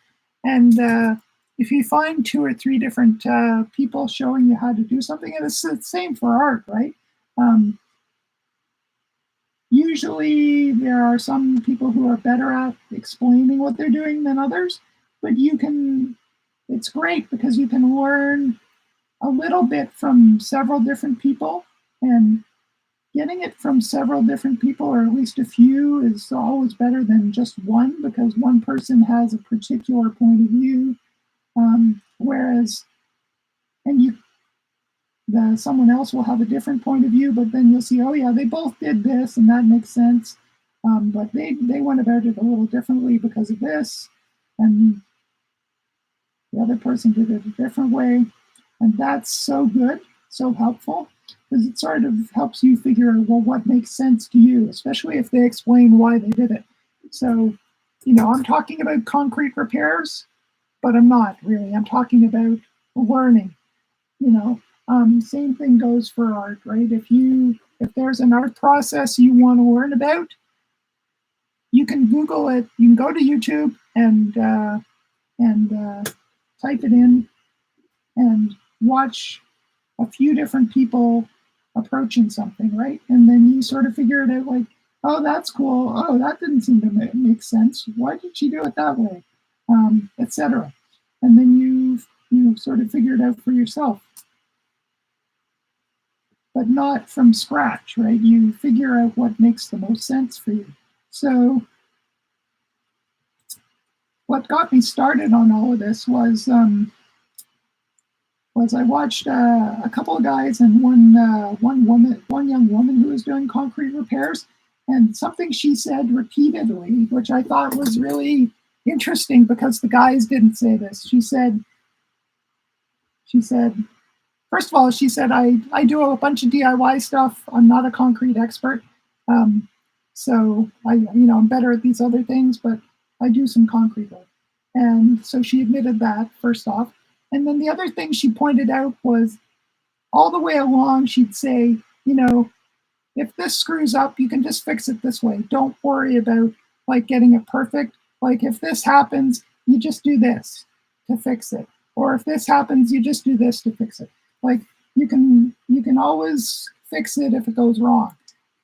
And if you find 2 or 3 different people showing you how to do something, and it's the same for art, right? Usually there are some people who are better at explaining what they're doing than others, but it's great because you can learn a little bit from several different people, and getting it from several different people, or at least a few, is always better than just one, because one person has a particular point of view. Whereas, and someone else will have a different point of view, but then you'll see, oh yeah, they both did this and that makes sense. But they went about it a little differently because of this, and the other person did it a different way. And that's so good, so helpful, because it sort of helps you figure out, well, what makes sense to you, especially if they explain why they did it. So, I'm talking about concrete repairs, but I'm not really. I'm talking about learning. Same thing goes for art, right? If there's an art process you want to learn about, you can Google it. You can go to YouTube and type it in and watch a few different people approaching something, right? And then you sort of figure it out, like, oh, that's cool. Oh, that didn't seem to make sense. Why did she do it that way? Etc. And then you sort of figure it out for yourself, but not from scratch, right? You figure out what makes the most sense for you. So what got me started on all of this was I watched a couple of guys and one young woman who was doing concrete repairs, and something she said repeatedly, which I thought was really interesting because the guys didn't say this. She said, first of all, she said, I do a bunch of DIY stuff. I'm not a concrete expert. So I'm better at these other things, but I do some concrete work. And so she admitted that, first off. And then the other thing she pointed out was all the way along, she'd say, if this screws up, you can just fix it this way. Don't worry about like getting it perfect. Like if this happens, you just do this to fix it. Or if this happens, you just do this to fix it. Like you can always fix it if it goes wrong.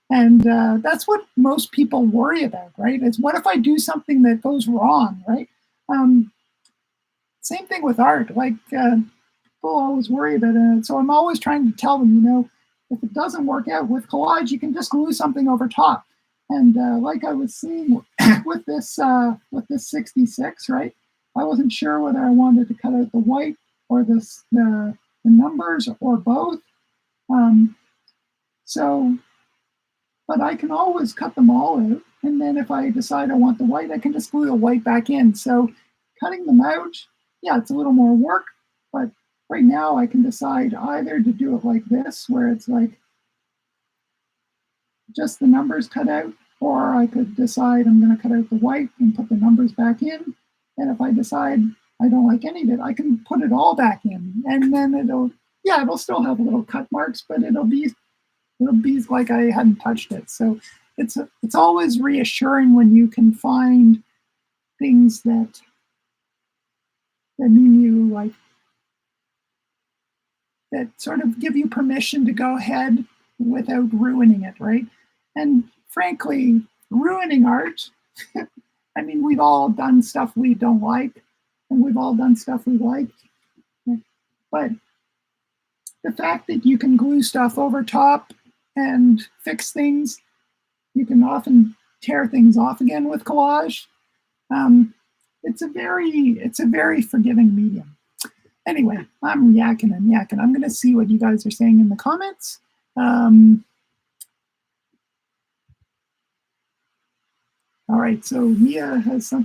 And that's what most people worry about, right? Is what if I do something that goes wrong, right? Same thing with art. Like people always worry about it. So I'm always trying to tell them, if it doesn't work out with collage, you can just glue something over top. And like I was seeing with this 66, right? I wasn't sure whether I wanted to cut out the white or the numbers or both. But I can always cut them all out. And then if I decide I want the white, I can just glue the white back in. So cutting them out, yeah, it's a little more work, but right now I can decide either to do it like this, where it's like just the numbers cut out, or I could decide I'm going to cut out the white and put the numbers back in. And if I decide I don't like any of it, I can put it all back in. And then it'll still have little cut marks, but it'll be like I hadn't touched it. So it's always reassuring when you can find things that mean you like, that sort of give you permission to go ahead without ruining it, right? And frankly, ruining art, I mean, we've all done stuff we don't like, and we've all done stuff we liked. But the fact that you can glue stuff over top and fix things, you can often tear things off again with collage. It's a very forgiving medium. Anyway, I'm yakking. I'm going to see what you guys are saying in the comments. All right, so Mia has a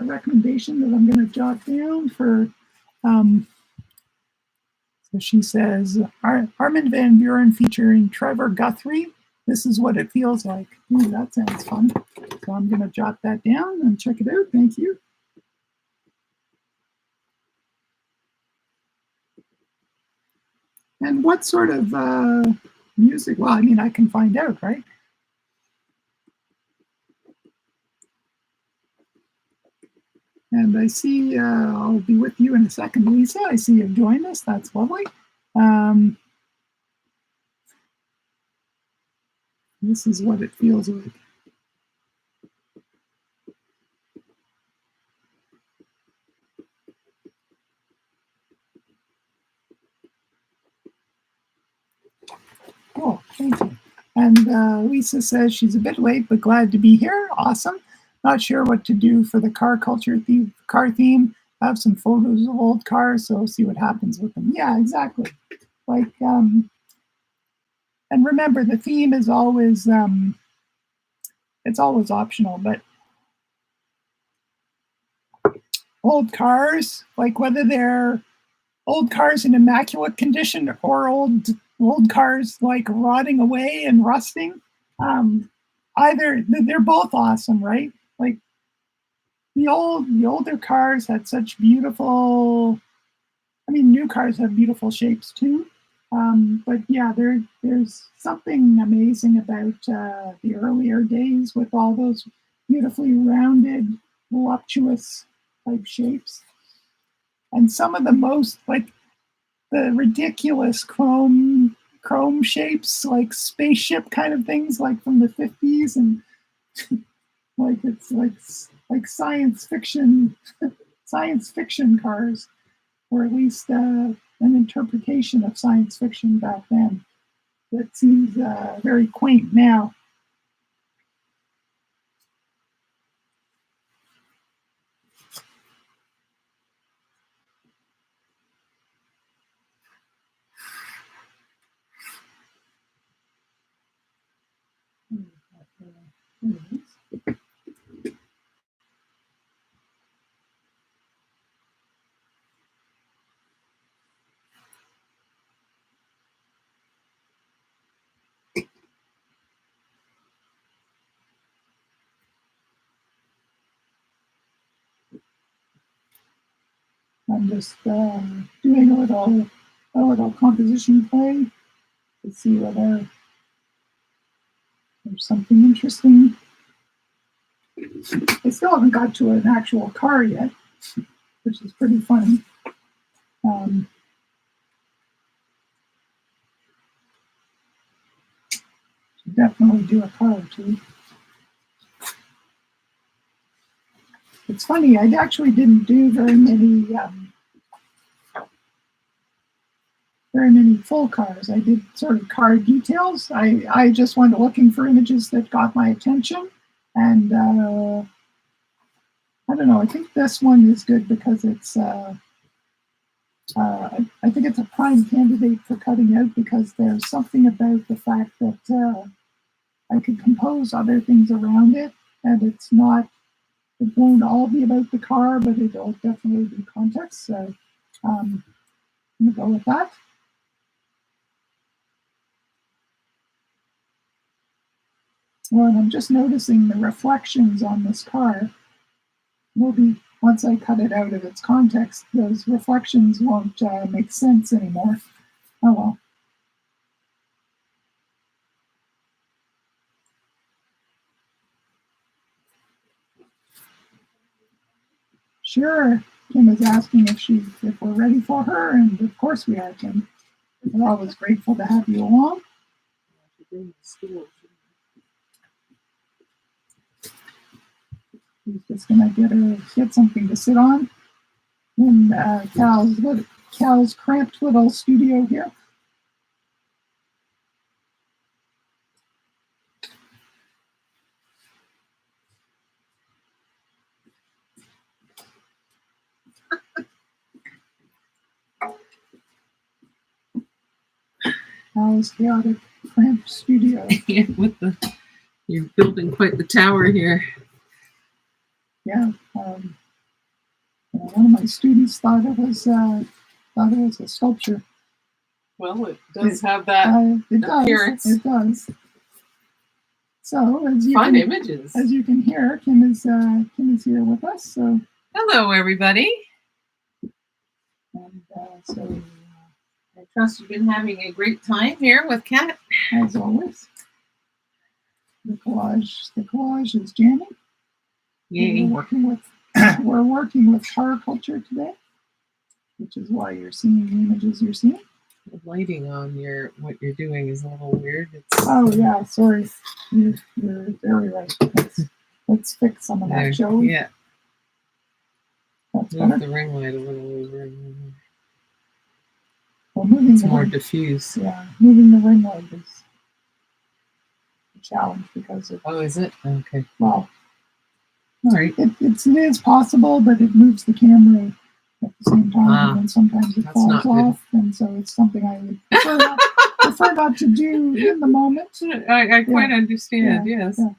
recommendation that I'm going to jot down for. So she says, Armin van Buren featuring Trevor Guthrie. This is what it feels like. Ooh, that sounds fun. So I'm going to jot that down and check it out. Thank you. And what sort of music? Well, I mean, I can find out, right? And I see, I'll be with you in a second, Lisa. I see you've joined us. That's lovely. This is what it feels like. Cool, thank you. And Lisa says she's a bit late, but glad to be here. Awesome. Not sure what to do for the CarCulture car theme. I have some photos of old cars, so see what happens with them. Yeah, exactly. Like, and remember, the theme is always, it's always optional, but old cars, like whether they're old cars in immaculate condition or old cars like rotting away and rusting, either they're both awesome, right? Like the older cars had such beautiful. I mean, new cars have beautiful shapes too. But yeah, there's something amazing about the earlier days with all those beautifully rounded, voluptuous type shapes. And some of the most, like the ridiculous chrome shapes, like spaceship kind of things, like from the 50s, and like it's like science fiction cars, or at least an interpretation of science fiction back then that seems very quaint now. I'm just doing a little composition play to see whether there's something interesting. I still haven't got to an actual car yet, which is pretty funny. Definitely do a car or two. It's funny, I actually didn't do very many full cars. I did sort of car details. I just went looking for images that got my attention, and I don't know. I think this one is good because it's. I think it's a prime candidate for cutting out because there's something about the fact that I could compose other things around it, and it's not. It won't all be about the car, but it'll definitely be context. So I'm gonna go with that. Well, and I'm just noticing the reflections on this car. Will be once I cut it out of its context, those reflections won't make sense anymore. Oh well. Sure. Kim is asking if we're ready for her, and of course we are, Kim. We're always grateful to have you along. He's just gonna get something to sit on in Cal's cramped little studio here. Cal's chaotic cramped studio. Yeah, you're building quite the tower here. Yeah. One of my students thought it was a sculpture. Well, it does have that appearance. It does. So as you Fun images. As you can hear, Kim is here with us. So hello, everybody. And so I trust you've been having a great time here with Kat. As always. The collage is jamming. Yay. We're working with CarCulture today, which is why you're seeing the images you're seeing. The lighting on what you're doing is a little weird. Oh yeah, sorry. You're very right. Let's fix some of that, shall we? Yeah. That's Move better. the ring light a little over. Well, it's more diffuse. Yeah, moving the ring light is a challenge because of. Oh, is it? Okay. Well, all right. It is possible, but it moves the camera at the same time, and then sometimes it falls off, and so it's something I would prefer not to do in the moment. I quite understand. Yes. Yeah.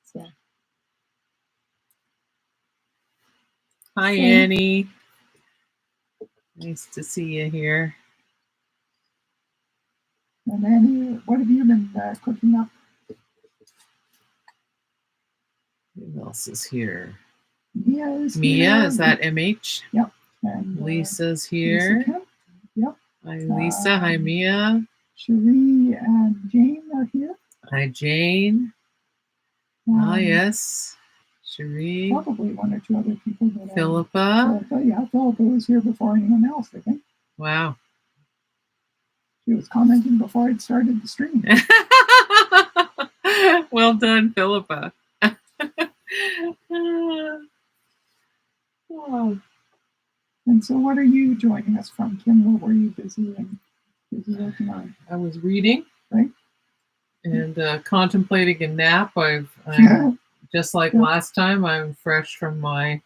So. Hi, Annie. Nice to see you here. And Annie, what have you been cooking up? Who else is here? Mia is that MH? Yep. And Lisa's here. Lisa Kemp. Yep. Hi, Lisa. Hi, Mia. Cherie and Jane are here. Hi, Jane. Yes. Cherie. Probably one or two other people. Philippa. Philippa was here before anyone else, I think. Wow. She was commenting before I'd started the stream. Well done, Philippa. Oh. And so what are you joining us from, Kim? What were you busy working on? I was reading. Right. And contemplating a nap. I'm just like last time, I'm fresh from my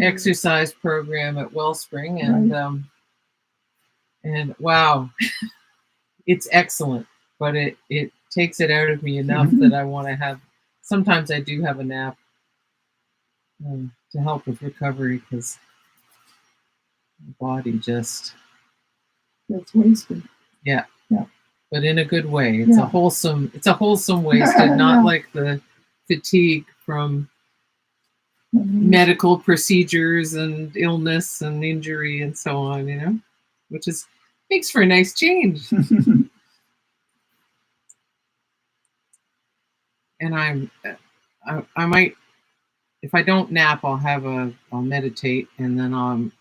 exercise program at Wellspring, and and wow, it's excellent, but it takes it out of me enough that I want to have. Sometimes I do have a nap to help with recovery, because my body just gets wasted. Yeah. Yeah. But in a good way. It's a wholesome wasted, not like the fatigue from medical procedures and illness and injury and so on, which makes for a nice change. And I might, if I don't nap, I'll meditate, and then I'm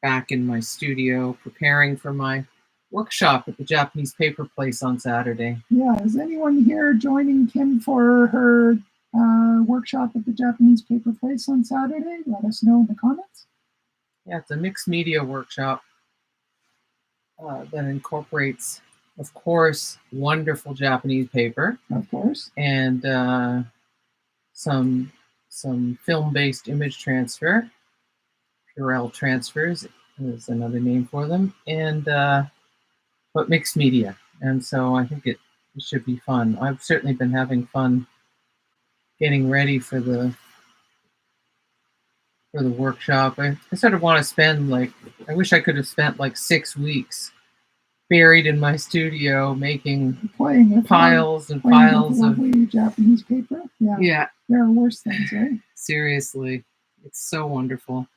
back in my studio preparing for my workshop at the Japanese Paper Place on Saturday. Yeah, is anyone here joining Kim for her workshop at the Japanese Paper Place on Saturday? Let us know in the comments. Yeah, it's a mixed media workshop that incorporates, of course, wonderful Japanese paper. Of course. And some film-based image transfer. Purell transfers is another name for them. And but mixed media. And so I think it should be fun. I've certainly been having fun getting ready for the workshop. I sort of want to spend I wish I could have spent 6 weeks buried in my studio playing piles and piles of lovely Japanese paper. Yeah. There are worse things, right? Seriously. It's so wonderful.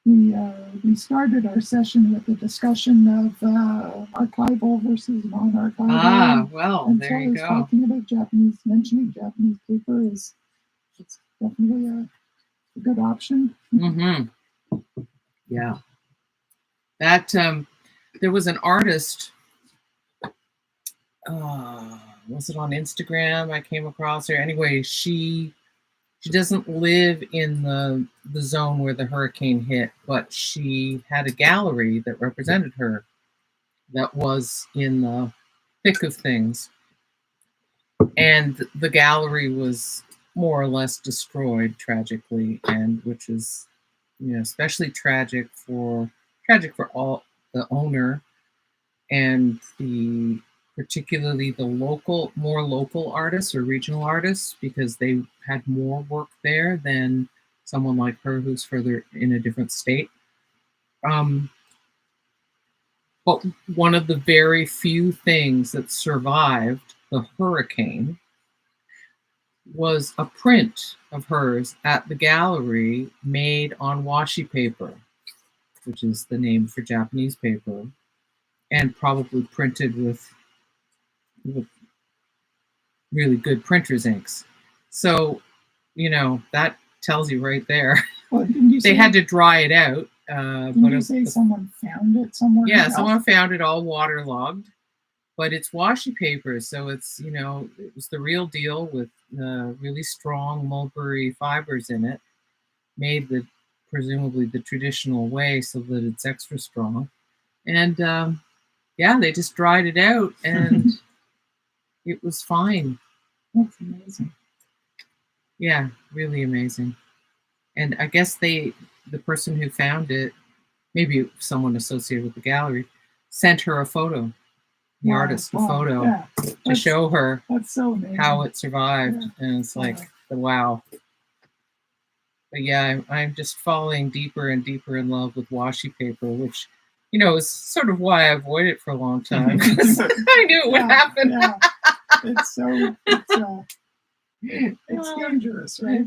We started our session with a discussion of archival versus non-archival. Well, there you go. Talking about mentioning Japanese paper it's definitely a good option. Mm-hmm. Yeah. That there was an artist. Was it on Instagram? I came across her. Anyway, she doesn't live in the zone where the hurricane hit, but she had a gallery that represented her that was in the thick of things. And the gallery was more or less destroyed tragically, and which is, especially tragic for all the owner and particularly the more local artists or regional artists, because they had more work there than someone like her who's further in a different state. But one of the very few things that survived the hurricane was a print of hers at the gallery made on washi paper, which is the name for Japanese paper, and probably printed with really good printer's inks. So, that tells you right there. Well, they had to dry it out. Didn't you say someone found it somewhere? Yeah, someone found it all waterlogged. But it's washi paper, so it's, it was the real deal with really strong mulberry fibers in it, made presumably the traditional way so that it's extra strong. And they just dried it out, and it was fine. That's amazing. Yeah, really amazing. And I guess the person who found it, maybe someone associated with the gallery, sent her a photo, the artist a photo to show her so amazing. how it survived. And it's like, wow. But yeah, I'm just falling deeper and deeper in love with washi paper, which, is sort of why I avoided it for a long time, because I knew it would happen. It's dangerous, right?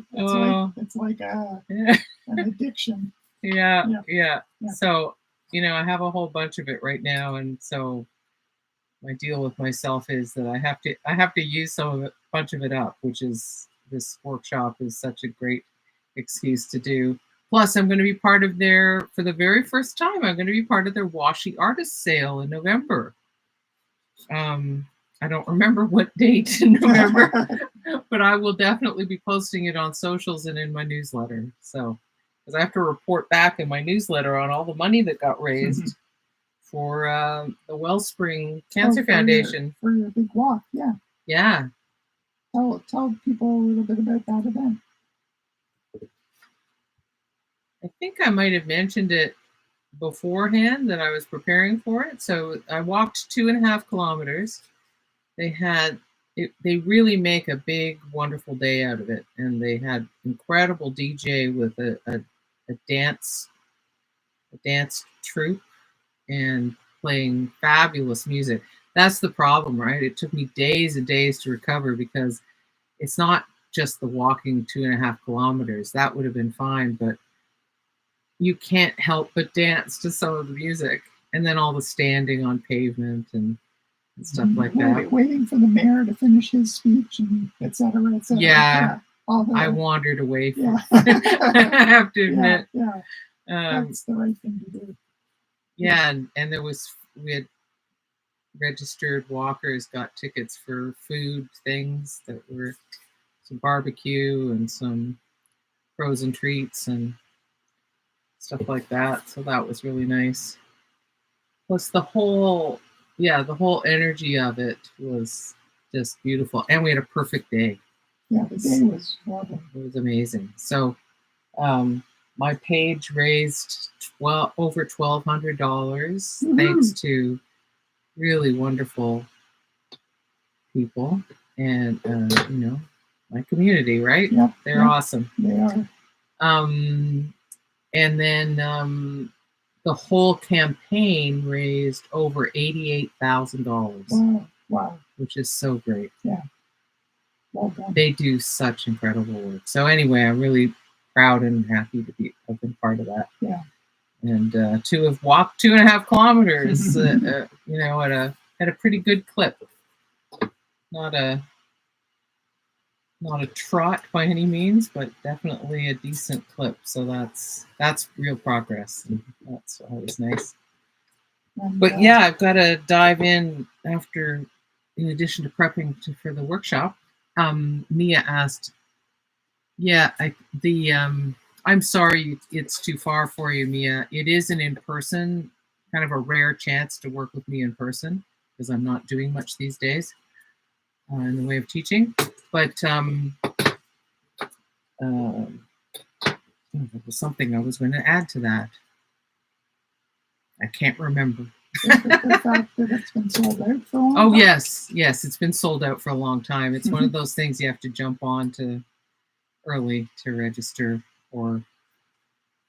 It's like an addiction. Yeah. So, I have a whole bunch of it right now, and so my deal with myself is that I have to use a bunch of it up, which is, this workshop is such a great excuse to do. Plus, I'm going to be part of for the very first time, I'm going to be part of their washi artist sale in November. I don't remember what date in November, but I will definitely be posting it on socials and in my newsletter. So, because I have to report back in my newsletter on all the money that got raised for the Wellspring Cancer Foundation. For your big walk, Yeah. Tell people a little bit about that event. I think I might have mentioned it beforehand that I was preparing for it. So I walked 2.5 kilometers. They really make a big, wonderful day out of it. And they had incredible DJ with a dance troupe and playing fabulous music. That's the problem, right? It took me days and days to recover, because it's not just the walking 2.5 kilometers. That would have been fine, but you can't help but dance to some of the music, and then all the standing on pavement and stuff like that. Waiting for the mayor to finish his speech, and et cetera, et cetera. Yeah. I wandered away from it. I have to admit. That's the right thing to do. Yeah, and we had registered walkers got tickets for food things that were some barbecue and some frozen treats and stuff like that. So that was really nice. Plus the whole energy of it was just beautiful. And we had a perfect day. Yeah, the day was wonderful. It was amazing. So my page raised over $1,200 thanks to really wonderful people and my community, right? Yep, They're awesome. They are. And then the whole campaign raised over $88,000. Wow. Which is so great. Yeah. Well done. They do such incredible work. So anyway, I'm really proud and happy to have been part of that. Yeah. And to have walked 2.5 kilometers, at a pretty good clip. Not a trot by any means, but definitely a decent clip. So that's real progress, and that's always nice. But yeah, I've got to dive in after. In addition to prepping for the workshop, Mia asked, I'm sorry it's too far for you, Mia. It is an in-person, kind of a rare chance to work with me in person, because I'm not doing much these days in the way of teaching. But there was something I was going to add to that. I can't remember. The fact that it's been sold out for a long time? Oh, yes, it's been sold out for a long time. It's one of those things you have to jump on to early to register or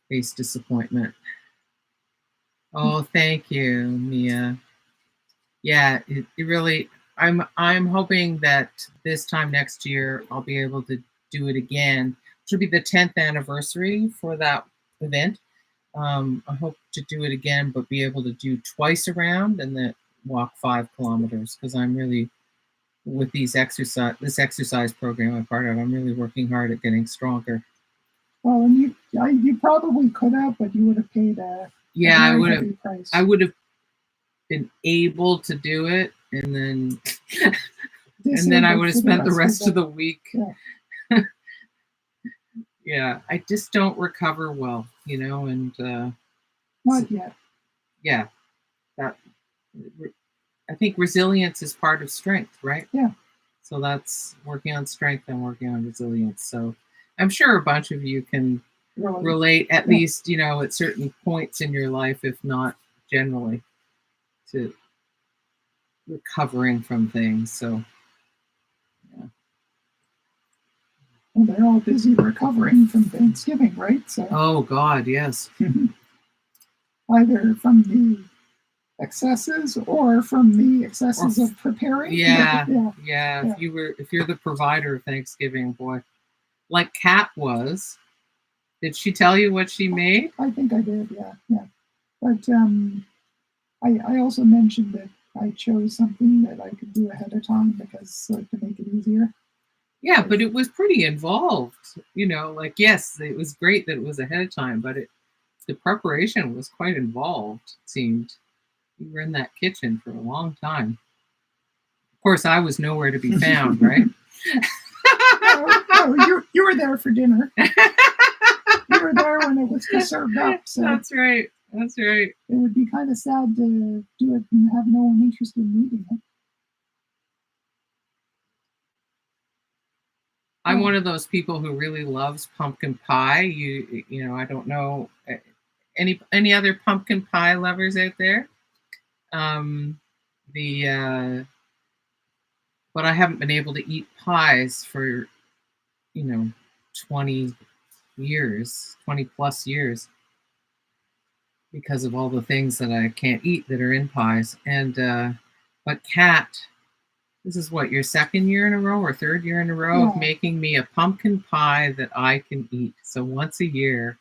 face disappointment. Oh, thank you, Mia. Yeah, it really, I'm hoping that this time next year I'll be able to do it again, which will be the 10th anniversary for that event. I hope to do it again, but be able to do twice around and then walk 5 kilometers, because I'm really, with this exercise program I'm part of, I'm really working hard at getting stronger. Well, and you probably could have, but you would have paid a heavy price. I would have been able to do it, and then I would have spent the rest of the week. Yeah. Yeah, I just don't recover well, and not yet. Yeah, I think resilience is part of strength, right? Yeah. So that's working on strength and working on resilience. So I'm sure a bunch of you can relate at least, you know, at certain points in your life, if not generally, to recovering from things. So yeah. Well, they're all busy recovering from Thanksgiving, right? So oh God, yes. Either from the excesses or from the excesses of preparing. Yeah. If you're the provider of Thanksgiving, boy, like Kat was. Did she tell you what she made? I think I did, yeah. But I also mentioned that I chose something that I could do ahead of time because to make it easier. Yeah, but it was pretty involved. You know, like, yes, it was great that it was ahead of time, but the preparation was quite involved, it seemed. You were in that kitchen for a long time. Of course, I was nowhere to be found, right? No, you were there for dinner. You were there when it was just served up. So that's right. It would be kind of sad to do it and have no one interested in eating it. I'm one of those people who really loves pumpkin pie. You know, I don't know any other pumpkin pie lovers out there. But I haven't been able to eat pies for 20 plus years because of all the things that I can't eat that are in pies. And but Kat, this is what, your second year in a row or third year in a row of making me a pumpkin pie that I can eat. So once a year,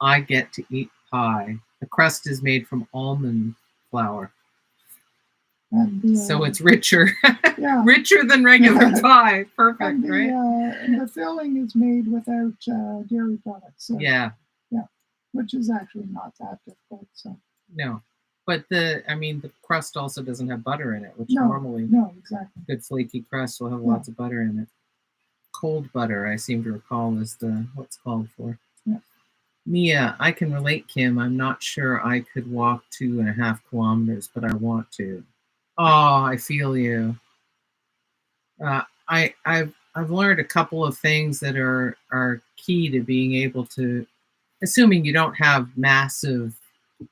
I get to eat pie. The crust is made from almond flour. So it's richer, richer than regular pie. Perfect, right? And the filling is made without dairy products. So, yeah, which is actually not that difficult. So no, but the crust also doesn't have butter in it, which normally exactly good flaky crust will have lots of butter in it. Cold butter, I seem to recall, is what's called for. Yeah. Mia, I can relate, Kim. I'm not sure I could walk 2.5 kilometers, but I want to. Oh, I feel you. I've learned a couple of things that are key to being able to, assuming you don't have massive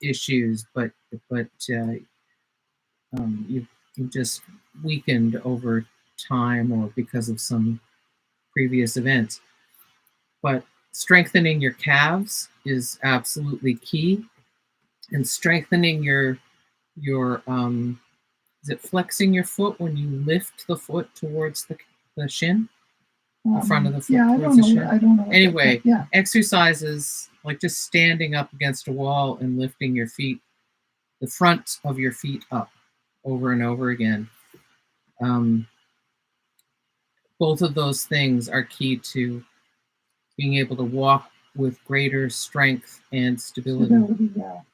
issues, but you've just weakened over time or because of some previous events. But strengthening your calves is absolutely key, and strengthening your is it flexing your foot when you lift the foot towards the shin? The front of the foot towards the shin? I don't know. Anyway, exercises like just standing up against a wall and lifting your feet, the front of your feet up over and over again. Both of those things are key to being able to walk with greater strength and stability.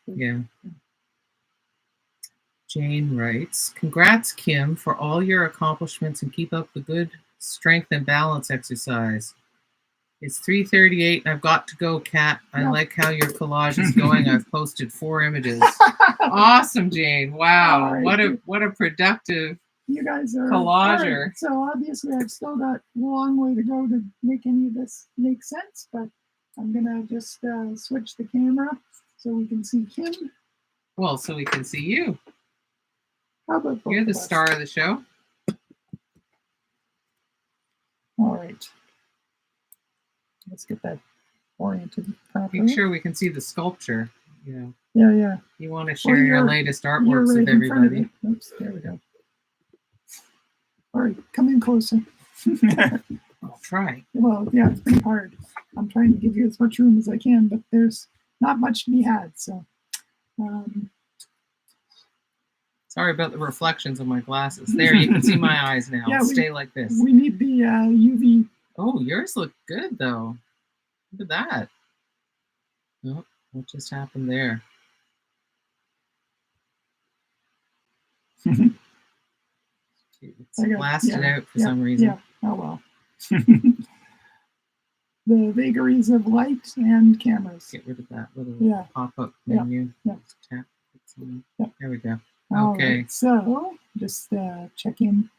Yeah. Jane writes, congrats, Kim, for all your accomplishments and keep up the good strength and balance exercise. It's 3:38 and I've got to go, Kat. I like how your collage is going. I've posted 4 images. Awesome, Jane. Wow. Right. What a productive you guys are collager. Hard. So obviously I've still got a long way to go to make any of this make sense, but I'm gonna just switch the camera so we can see Kim. Well, so we can see you. How about you're the star of the show. All right. Let's get that oriented properly. Make sure we can see the sculpture. Yeah. You want to share your latest artworks with everybody. Oops, there we go. All right, come in closer. I'll try. Well, yeah, it's pretty hard. I'm trying to give you as much room as I can, but there's not much to be had. So, sorry about the reflections of my glasses. There, you can see my eyes now. Stay like this. We need the UV. Oh, yours look good, though. Look at that. Oh, what just happened there? It's blasted out for some reason. Yeah, oh well. The vagaries of light and cameras. Get rid of that little pop-up menu. Tap. There we go. Okay. Right. So, just check in.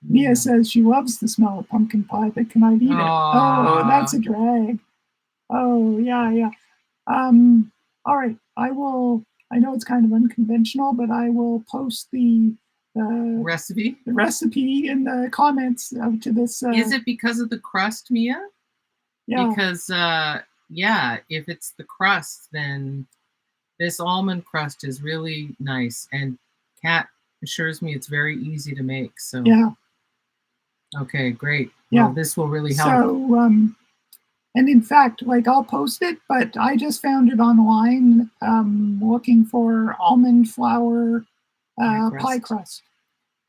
Mia says she loves the smell of pumpkin pie, but can I eat it? Oh, that's a drag. Oh, yeah, yeah. All right. I know it's kind of unconventional, but I will post the Recipe? the recipe in the comments to this. Is it because of the crust, Mia? Yeah. Because, yeah, if it's the crust, then this almond crust is really nice. And Kat assures me it's very easy to make. So, yeah. Okay, great. Yeah. Well, this will really help. So, and in fact, like I'll post it, but I just found it online looking for almond flour pie crust.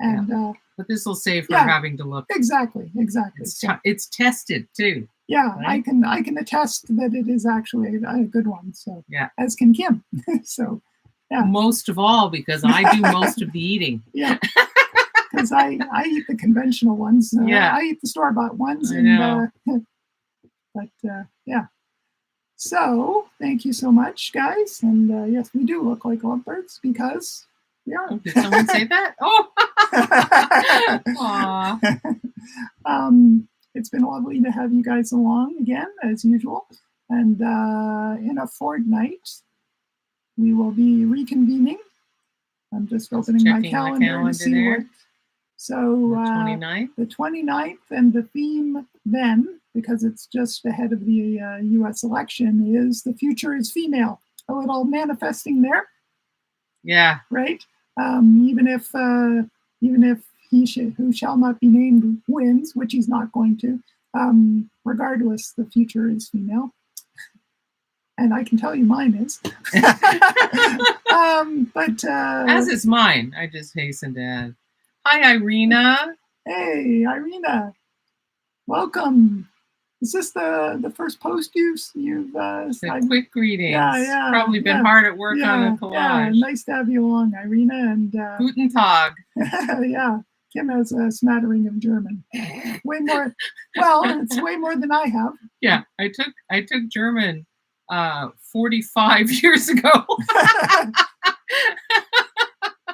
And but this will save for yeah, having to look. Exactly. It's tested too. Yeah, right? I can attest that it is actually a good one. So Yeah, as can Kim. So yeah. Most of all because I do most of the eating. Yeah. Because I eat the conventional ones. Yeah, I eat the store-bought ones. I know. But yeah. So thank you so much, guys. And yes, we do look like lovebirds because we are. Oh, did someone say that? Oh. It's been lovely to have you guys along again, as usual. And in a fortnight, we will be reconvening. I'm just opening my calendar to see there. what. So the 29th, and the theme then, because it's just ahead of the U.S. election, is "The Future is Female." A little manifesting there. Yeah. Right. Even if he who shall not be named wins, which he's not going to, regardless, the future is female. And I can tell you mine is. But as is mine, I just hasten to add. Hi, Irina. Hey, Irina. Welcome. Is this the first post you've quick greetings? Yeah. Probably been hard at work on a collage. Yeah, nice to have you along, Irina. And Guten Tag. Yeah, Kim has a smattering of German. Way more. Well, it's way more than I have. Yeah, I took German 45 years ago.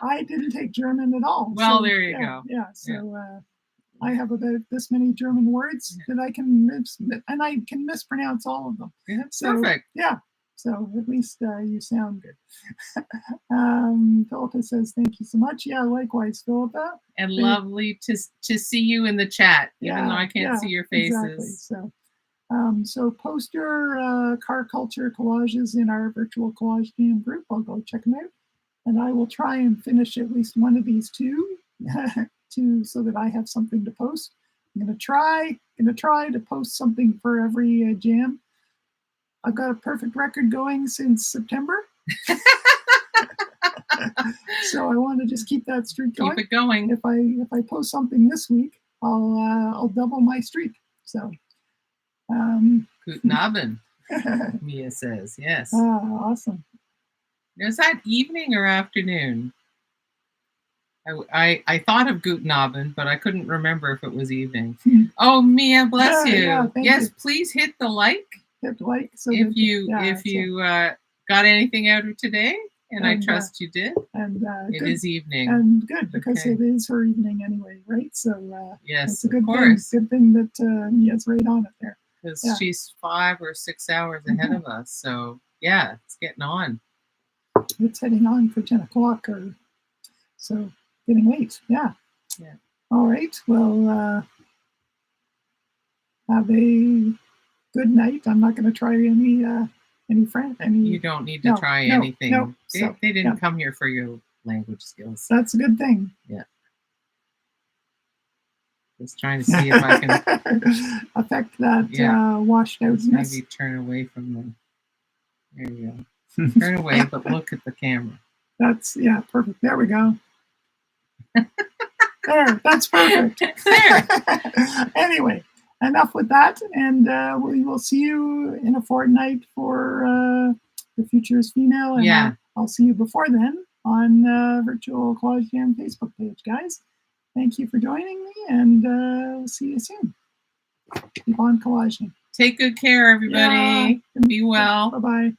I didn't take German at all. Well, so, there you go. Yeah, so I have about this many German words that I can mispronounce all of them. Yeah, perfect. Yeah, so at least you sound good. Philippa says, thank you so much. Yeah, likewise, Philippa. And lovely to see you in the chat, even though I can't see your faces. Exactly. So post your CarCulture collages in our virtual collage jam group. I'll go check them out. And I will try and finish at least one of these two so that I have something to post. I'm gonna try to post something for every jam. I've got a perfect record going since September. So I want to just keep that streak going. Keep it going. If I post something this week, I'll double my streak. So Guten Abend, Mia says, yes. Awesome. Is that evening or afternoon? I thought of Guten Abend, but I couldn't remember if it was evening. Oh, Mia, bless you. Yeah, yes, you. Please hit the like. Hit like. So if you got anything out of today, and I trust you did. And it is evening. And good, because it is her evening anyway, right? So yes, it's a good of course. Good thing that Mia's right on it there. Because she's 5 or 6 hours ahead of us. So yeah, it's getting on. It's heading on for 10 o'clock, or so getting late. Yeah. All right. Well, have a good night. I'm not going to try any friend. You don't need to try anything. No. They didn't come here for your language skills. That's a good thing. Yeah. Just trying to see if I can affect that washed outness. Maybe turn away from the. There you go. Turn away, but look at the camera. That's perfect. There we go. There, that's perfect. There. Anyway, enough with that, and we will see you in a fortnight for The Future is Female. And I'll see you before then on Virtual Collage Jam Facebook page, guys. Thank you for joining me, and we'll see you soon. Keep on collaging. Take good care, everybody. Be well. Bye-bye.